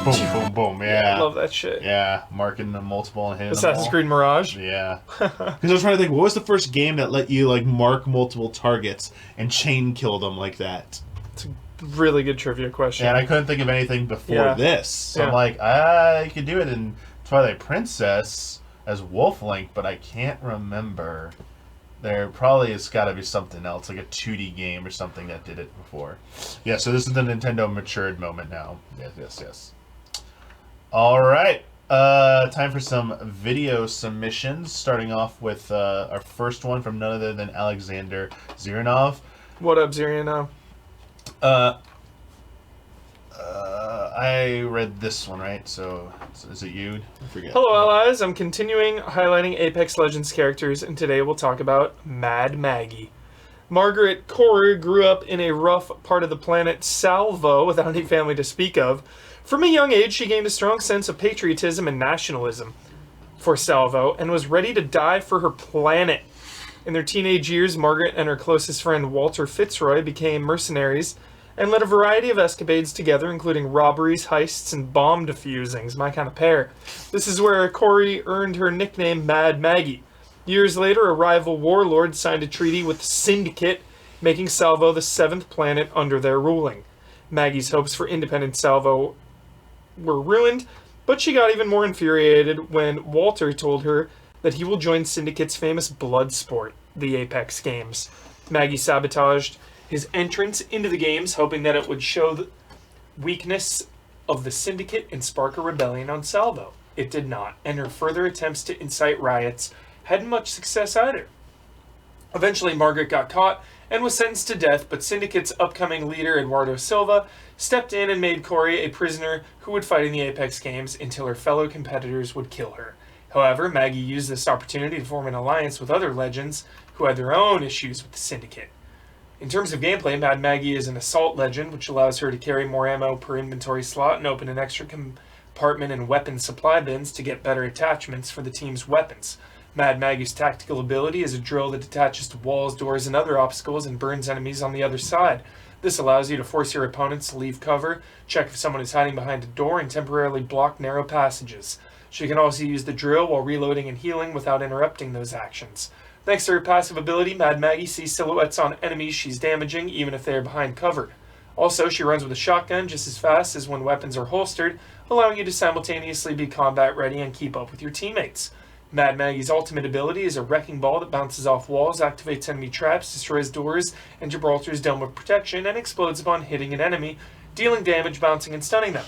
Boom, boom, boom. Yeah. I love that shit. Yeah, marking the multiple and hitting Assassin's them all. Creed Mirage. Yeah. Because I was trying to think, what was the first game that let you like mark multiple targets and chain kill them like that? It's a really good trivia question. And I couldn't think of anything before Yeah. this. So Yeah. I'm like, you could do it in Twilight Princess as Wolf Link, but I can't remember. There probably has got to be something else, like a 2D game or something that did it before. Yeah, so this is the Nintendo matured moment now. Yes. All right. Time for some video submissions, starting off with our first one from none other than Alexander Zirinov. What up, Ziriano? I read this one, right? So is it you? I forget. Hello, allies. I'm continuing highlighting Apex Legends characters, and today we'll talk about Mad Maggie. Margaret Corey grew up in a rough part of the planet Salvo without any family to speak of. From a young age, she gained a strong sense of patriotism and nationalism for Salvo and was ready to die for her planet. In their teenage years, Margaret and her closest friend Walter Fitzroy became mercenaries and led a variety of escapades together, including robberies, heists, and bomb defusings. My kind of pair. This is where Corey earned her nickname Mad Maggie. Years later, a rival warlord signed a treaty with Syndicate, making Salvo the 7th planet under their ruling. Maggie's hopes for independent Salvo were ruined, but she got even more infuriated when Walter told her that he will join Syndicate's famous blood sport, the Apex Games. Maggie sabotaged his entrance into the games, hoping that it would show the weakness of the Syndicate and spark a rebellion on Salvo. It did not, and her further attempts to incite riots hadn't much success either. Eventually, Margaret got caught and was sentenced to death, but Syndicate's upcoming leader, Eduardo Silva, stepped in and made Corey a prisoner who would fight in the Apex Games until her fellow competitors would kill her. However, Maggie used this opportunity to form an alliance with other legends who had their own issues with the Syndicate. In terms of gameplay, Mad Maggie is an assault legend, which allows her to carry more ammo per inventory slot and open an extra compartment in weapon supply bins to get better attachments for the team's weapons. Mad Maggie's tactical ability is a drill that attaches to walls, doors, and other obstacles and burns enemies on the other side. This allows you to force your opponents to leave cover, check if someone is hiding behind a door, and temporarily block narrow passages. She can also use the drill while reloading and healing without interrupting those actions. Thanks to her passive ability, Mad Maggie sees silhouettes on enemies she's damaging, even if they are behind cover. Also, she runs with a shotgun just as fast as when weapons are holstered, allowing you to simultaneously be combat ready and keep up with your teammates. Mad Maggie's ultimate ability is a wrecking ball that bounces off walls, activates enemy traps, destroys doors and Gibraltar's dome of protection, and explodes upon hitting an enemy, dealing damage, bouncing, and stunning them.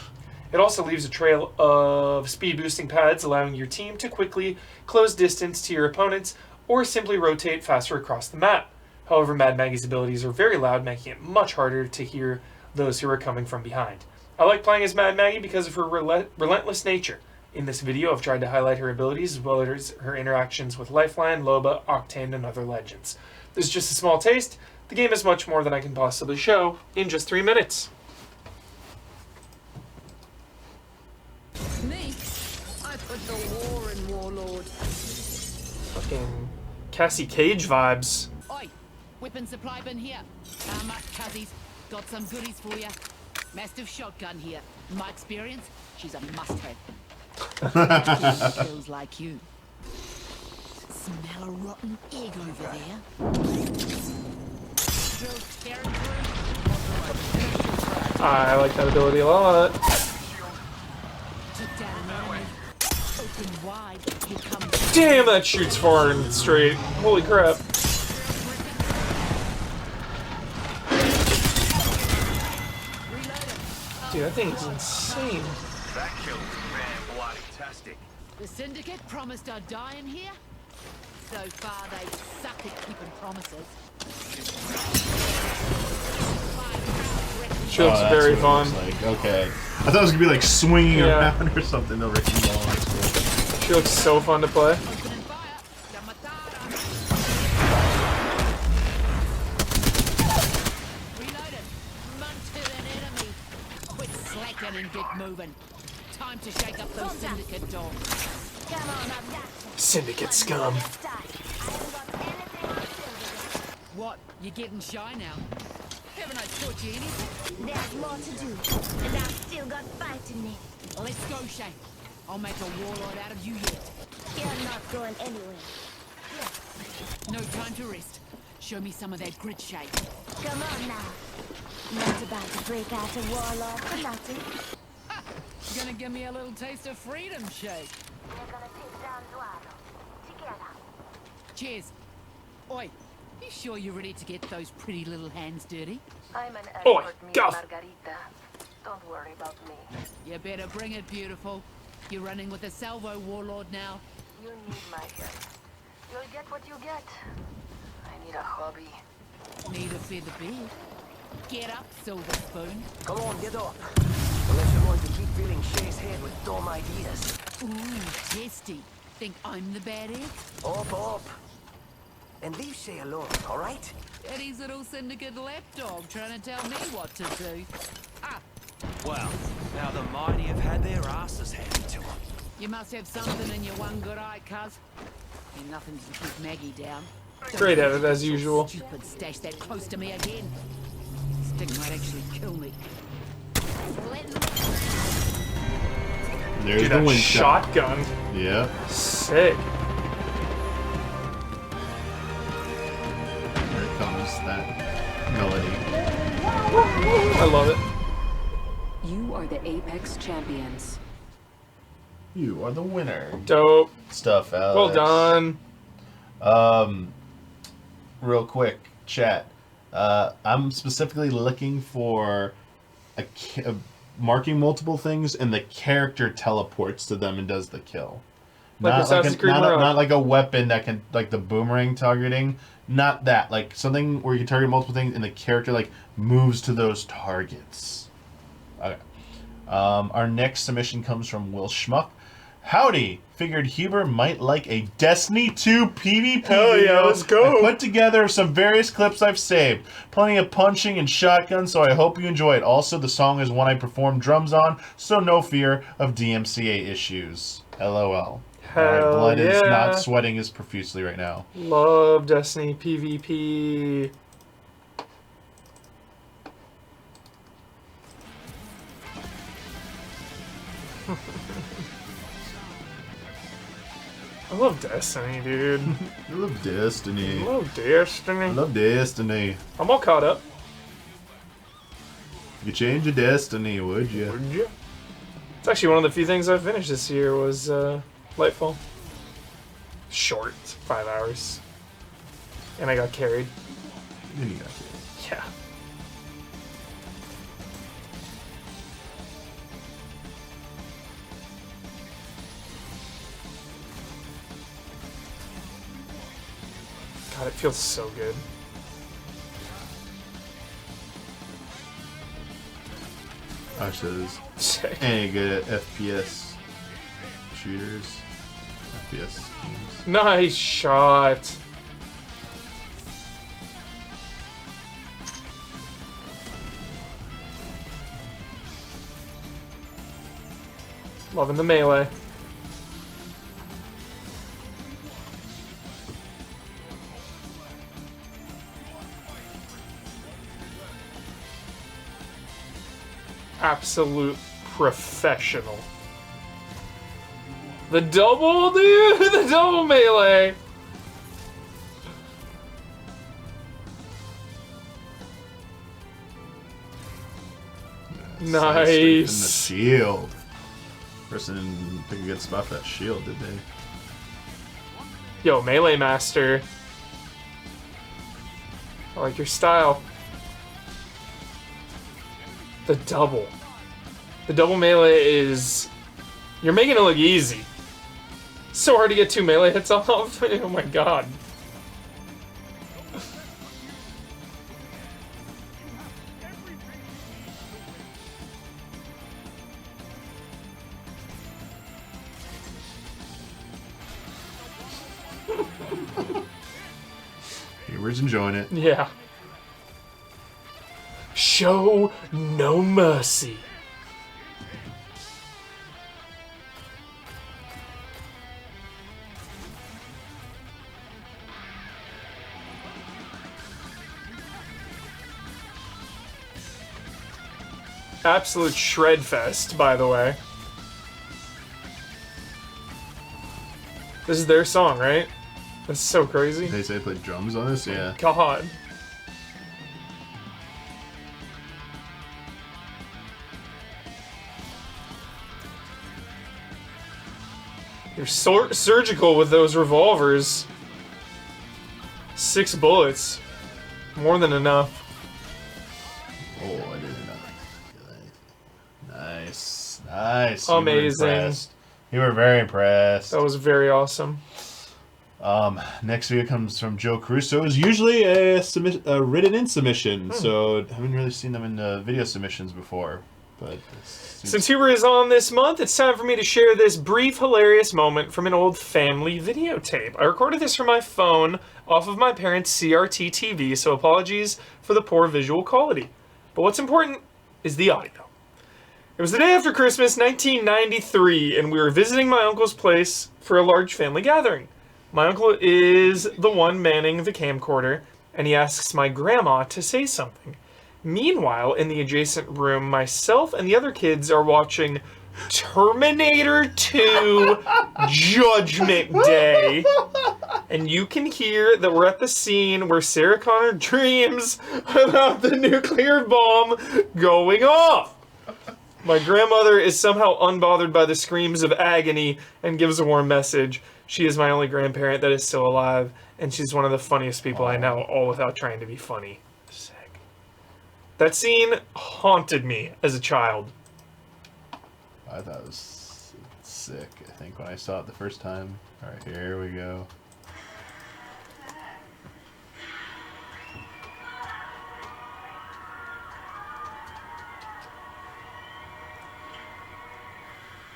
It also leaves a trail of speed boosting pads, allowing your team to quickly close distance to your opponents or simply rotate faster across the map. However, Mad Maggie's abilities are very loud, making it much harder to hear those who are coming from behind. I like playing as Mad Maggie because of her relentless nature. In this video, I've tried to highlight her abilities as well as her interactions with Lifeline, Loba, Octane, and other legends. This is just a small taste. The game is much more than I can possibly show in just 3 minutes. Me? I put the war in, Warlord. Fucking Cassie Cage vibes. Oi, weapon supply bin here. How much, cuzzies? Got some goodies for ya. Mastiff shotgun here. In my experience, she's a must-have. Kills like you. Smell a rotten egg over there. Drill tearing through. I like that ability a lot. Took down an enemy. Open wide. Here comes. Damn, that shoots far and straight. Holy crap. Dude, that thing is insane. That kill was man bloody-tastic. The Syndicate promised I'd die in here. So far, they suck at keeping promises. She looks that's very what it fun. looks like. Okay. I thought it was gonna be like swinging Yeah. around or something over here. She looks so fun to play. Opening fire. Yamatara. Reloaded. Munted an enemy. Quit slacking and get moving. Time to shake up those Syndicate dogs. Syndicate scum. What? You getting shy now? Haven't I taught you anything? There's more to do, and I've still got fight in me. Let's go, Shane. I'll make a warlord out of you yet. You're not going anywhere. No time to rest. Show me some of that grit, Shane. Come on now. Not about to break out a warlord for nothing. Gonna give me a little taste of freedom, Shane. We're gonna take down Duado. Together. Cheers. Oi, you sure you're ready to get those pretty little hands dirty? I'm an Oi, expert meat go. margarita. Don't worry about me. You better bring it, beautiful. You're running with a salvo warlord now. You need my help. You'll get what you get. I need a hobby. Need a feather bed. Get up, Silver Spoon. Come on, get up. Unless you're going to keep filling Shay's head with dumb ideas. Ooh, testy. Think I'm the bad egg? Up, up. And leave Shay alone, alright? Eddie's little syndicate lapdog trying to tell me what to do. Ah, Well, now the mighty have had their asses handed to them. you must have something in your one good eye, cuz. Ain't nothing to keep Maggie down. Great at it as usual. Stupid stash that close to me again. Stick might actually kill me. There's Dude, the that wind shot. shotgun. Yeah. Sick. There comes that melody. I love it. You are the Apex champions. You are the winner. Dope. Stuff, Alex. Well done. Real quick, chat. I'm specifically looking for marking multiple things, and the character teleports to them and does the kill. Like Assassin's Creed Mirage. not like a weapon that can, like the boomerang targeting. Not that. Like something where you can target multiple things, and the character like moves to those targets. Okay. Our next submission comes from Will Schmuck. Howdy! Figured Huber might like a Destiny 2 PvP Hell yeah, video. let's go. I put together some various clips I've saved. Plenty of punching and shotguns, so I hope you enjoy it. Also, the song is one I perform drums on, so no fear of DMCA issues. LOL. Alright, Hell Blood is yeah. not sweating as profusely right now. Love Destiny PvP. I love Destiny, dude. I love Destiny. I love Destiny. I love Destiny. I'm all caught up. You could change your destiny, would you? Would you? It's actually one of the few things I finished this year was Lightfall. Short, 5 hours. And I got carried. You got it. Yeah. God, it feels so good. Actually, there's Sick. any good at FPS shooters. FPS games. Nice shot. Loving the melee. Absolute professional. The double, dude! The double melee! Straight from the Nice. shield. Person didn't pick a good spot for that shield, did they? Yo, Melee Master. I like your style. The double. The double melee is... You're making it look easy. So hard to get 2 melee hits off. Oh my god. Huber's enjoying it. Yeah. Show no mercy. Absolute shred fest, by the way. This is their song, right? That's so crazy. They say they played drums on this? Yeah. God. You're surgical with those revolvers. 6 bullets. More than enough. Oh, I didn't know. Nice. Nice. You were Amazing. impressed. You were very impressed. That was very awesome. Next video comes from Joe Caruso. Is usually a written-in submission, so haven't really seen them in video submissions before. But Since Huber is on this month, it's time for me to share this brief, hilarious moment from an old family videotape. I recorded this from my phone off of my parents' CRT TV, so apologies for the poor visual quality. But what's important is the audio. It was the day after Christmas, 1993, and we were visiting my uncle's place for a large family gathering. My uncle is the one manning the camcorder, and he asks my grandma to say something. Meanwhile, in the adjacent room, myself and the other kids are watching Terminator 2 Judgment Day. And you can hear that we're at the scene where Sarah Connor dreams about the nuclear bomb going off. My grandmother is somehow unbothered by the screams of agony and gives a warm message. She is my only grandparent that is still alive, and she's one of the funniest people I know, all without trying to be funny. Sick. That scene haunted me as a child. I thought it was sick, I think, when I saw it the first time. Alright, here we go.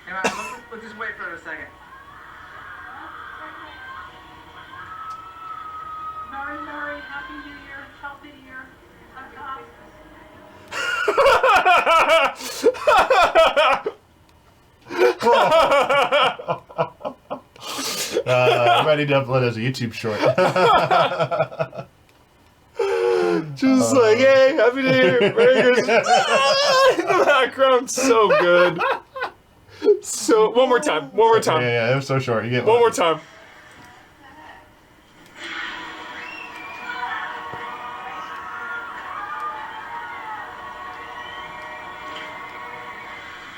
Hey man, let's just just wait for a second. Merry, Happy New Year, healthy year. Ready to upload as a YouTube short. Just like, hey, Happy New Year, Merry Christmas. In the background, so good. So, one more time. Yeah, it was so short. You get One more time.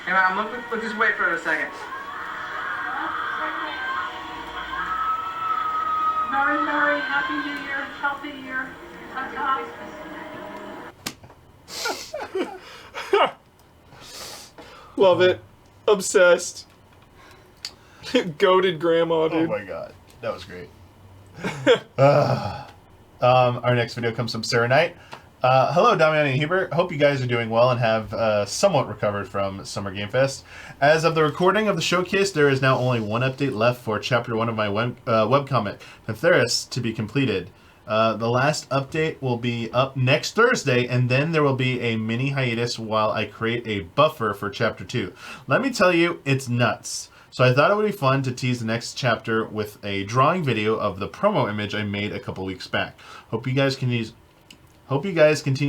Hey, man, look, just wait for a second. Merry, Happy New Year, healthy year. Love it. Obsessed. Goated grandma, Oh dude. my god, that was great. Our next video comes from Sarah Knight. Hello, Damiani and Hubert. Hope you guys are doing well and have somewhat recovered from Summer Game Fest. As of the recording of the showcase, there is now only one update left for Chapter 1 of my webcomic, Pantheris, to be completed. The last update will be up next Thursday, and then there will be a mini hiatus while I create a buffer for Chapter 2. Let me tell you, it's nuts. So I thought it would be fun to tease the next chapter with a drawing video of the promo image I made a couple weeks back. Hope you guys continue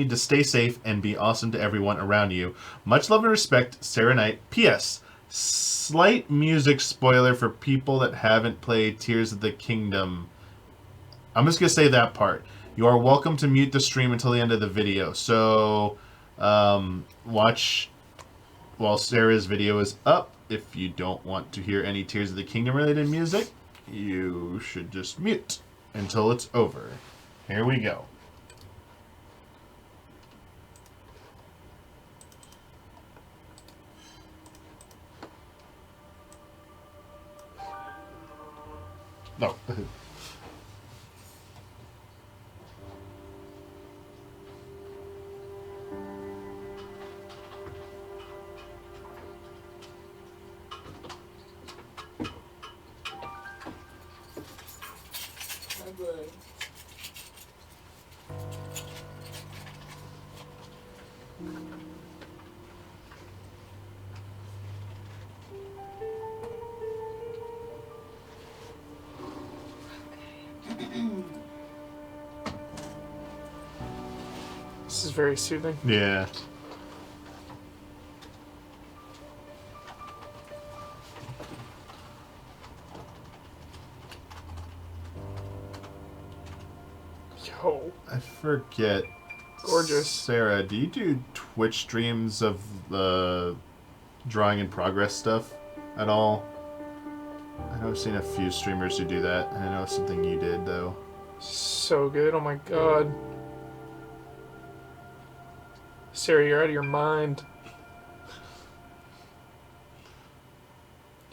to stay safe and be awesome to everyone around you. Much love and respect, Sarah Knight. P.S. Slight music spoiler for people that haven't played Tears of the Kingdom. I'm just going to say that part. You are welcome to mute the stream until the end of the video. So, watch while Sarah's video is up. If you don't want to hear any Tears of the Kingdom related music, you should just mute until it's over. Here we go. No. This is very soothing. Yeah. Yo. I forget. Gorgeous. Sarah, do you do Twitch streams of the drawing in progress stuff at all? I know I've seen a few streamers who do that. I know it's something you did, though. So good. Oh my god. Sarah, you're out of your mind.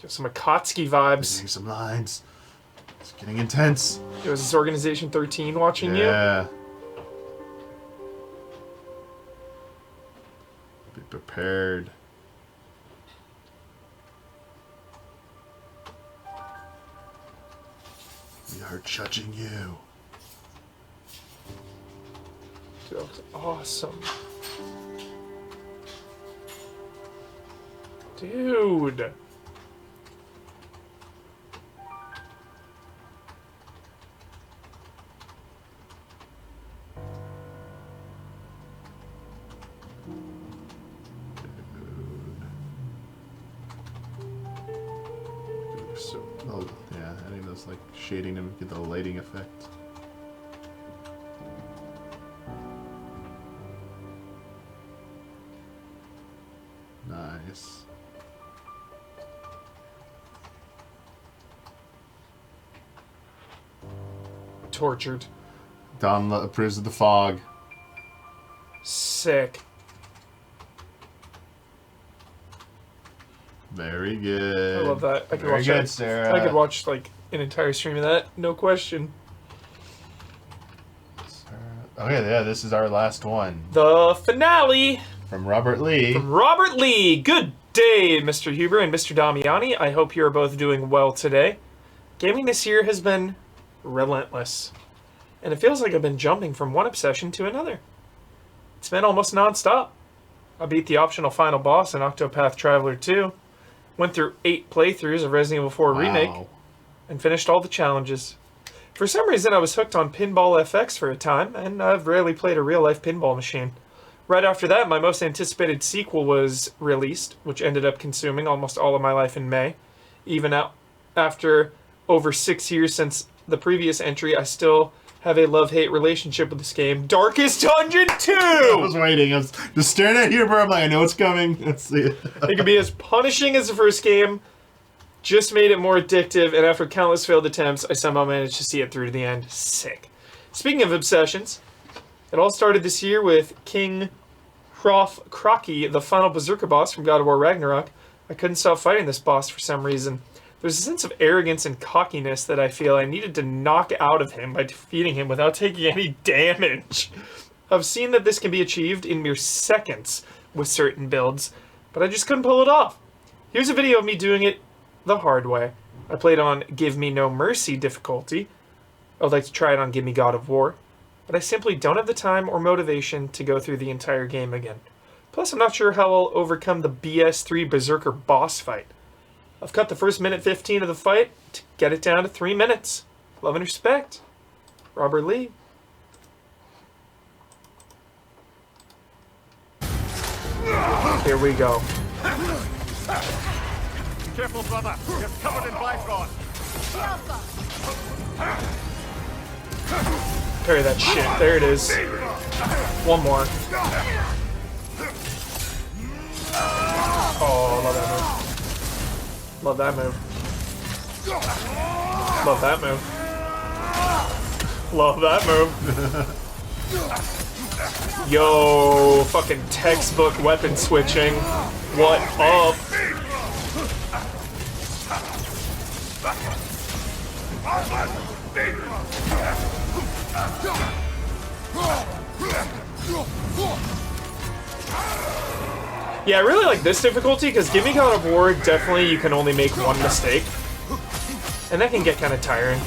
Give some Akatsuki vibes. Missing some lines. It's getting intense. It was this Organization 13 watching you? Yeah. Be prepared. We are judging you. Dude, that was awesome. Dude. So, oh, yeah, adding those, like, shading them, get the lighting effect. Nice. Tortured. Don approves of the fog. Sick. Very good. I love that. I could Very watch good, that. Sarah. I could watch like an entire stream of that, no question. Okay, yeah, this is our last one. The finale From Robert Lee. from Robert Lee. Good day, Mr. Huber and Mr. Damiani. I hope you are both doing well today. Gaming this year has been relentless, and it feels like I've been jumping from one obsession to another. It's been almost non-stop. I beat the optional final boss in Octopath Traveler 2, went through 8 playthroughs of Resident Evil 4 Remake, and finished all the challenges. For some reason, I was hooked on Pinball FX for a time, and I've rarely played a real-life pinball machine. Right after that, my most anticipated sequel was released, which ended up consuming almost all of my life in May. Even after over 6 years since the previous entry, I still have a love-hate relationship with this game. Darkest Dungeon 2! I was waiting. I was just staring at you, bro. I'm like, I know it's coming. Let's see it. It could be as punishing as the first game, just made it more addictive, and after countless failed attempts, I somehow managed to see it through to the end. Sick. Speaking of obsessions, it all started this year with King Kraki, the final Berserker boss from God of War Ragnarok. I couldn't stop fighting this boss for some reason. There's a sense of arrogance and cockiness that I feel I needed to knock out of him by defeating him without taking any damage. I've seen that this can be achieved in mere seconds with certain builds, but I just couldn't pull it off. Here's a video of me doing it the hard way. I played on Give Me No Mercy difficulty. I would like to try it on Give Me God of War, but I simply don't have the time or motivation to go through the entire game again. Plus, I'm not sure how I'll overcome the BS3 Berserker boss fight. I've cut the first minute 15 of the fight to get it down to 3 minutes. Love and respect. Robert Lee. Here we go. Careful, brother. You're covered in Bifrost. Parry that shit. There it is. One more. Oh, I love that move. Love that move. Love that move. Love that move. Yo, fucking textbook weapon switching. What up? Yeah, I really like this difficulty, because Give Me God of War, definitely you can only make one mistake. And that can get kind of tiring.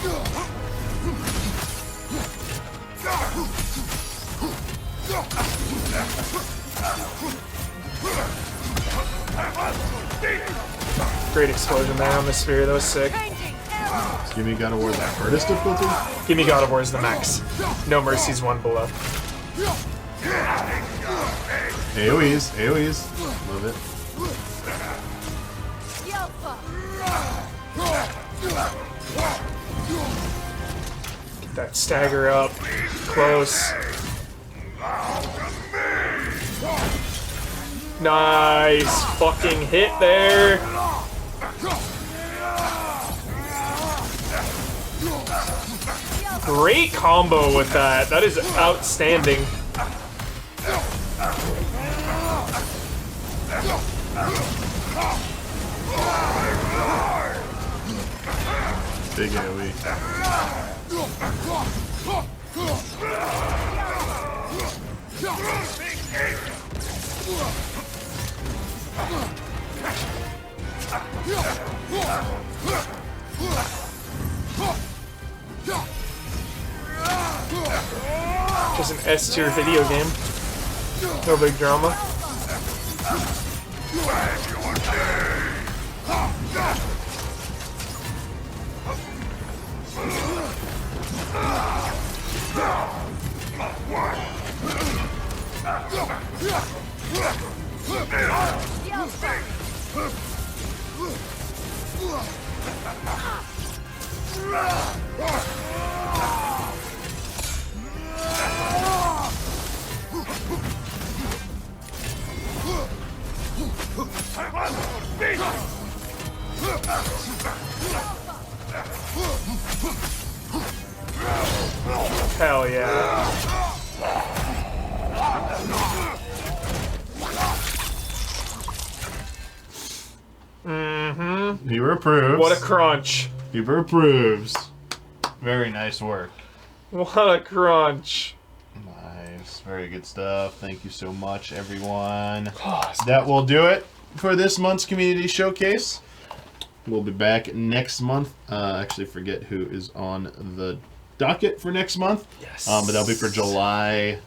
Great explosion there on the sphere, that was sick. Give Me God of War the hardest difficulty? Give Me God of War is the max. No Mercy's one below. AoEs, AoEs. Love it. Get that stagger up. Close. Nice fucking hit there. Great combo with that. That is outstanding. Big AoE. Just an S-tier video game. No big drama. Hell yeah. Mm-hmm. Huber approves. What a crunch. Huber approves. Very nice work. What a crunch. Nice. Very good stuff. Thank you so much, everyone. That will do it for this month's community showcase. We'll be back next month. Actually, forget who is on the docket for next month. Yes. But that'll be for July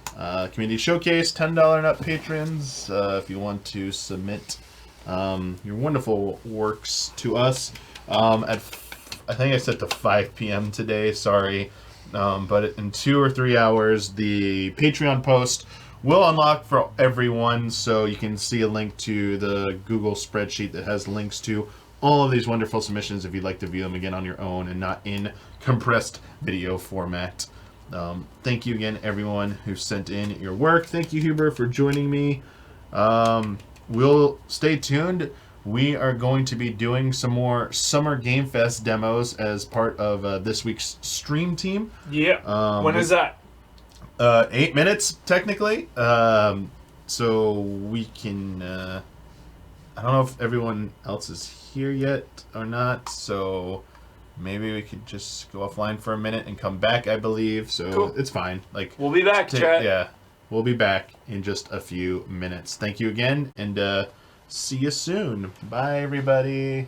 community showcase. $10 and up patrons. If you want to submit your wonderful works to us. I think I set to 5 p.m. today. Sorry. But in 2 or 3 hours, the Patreon post will unlock for everyone, so you can see a link to the Google spreadsheet that has links to all of these wonderful submissions if you'd like to view them again on your own and not in compressed video format. Thank you again, everyone who sent in your work. Thank you, Huber, for joining me. We'll stay tuned. We are going to be doing some more Summer Game Fest demos as part of this week's stream team. Yeah. When is that? 8 minutes, technically. So we can... I don't know if everyone else is here yet or not, so maybe we could just go offline for a minute and come back, I believe. So cool. It's fine. Like, we'll be back, chat. Yeah, we'll be back in just a few minutes. Thank you again, and see you soon. Bye, everybody.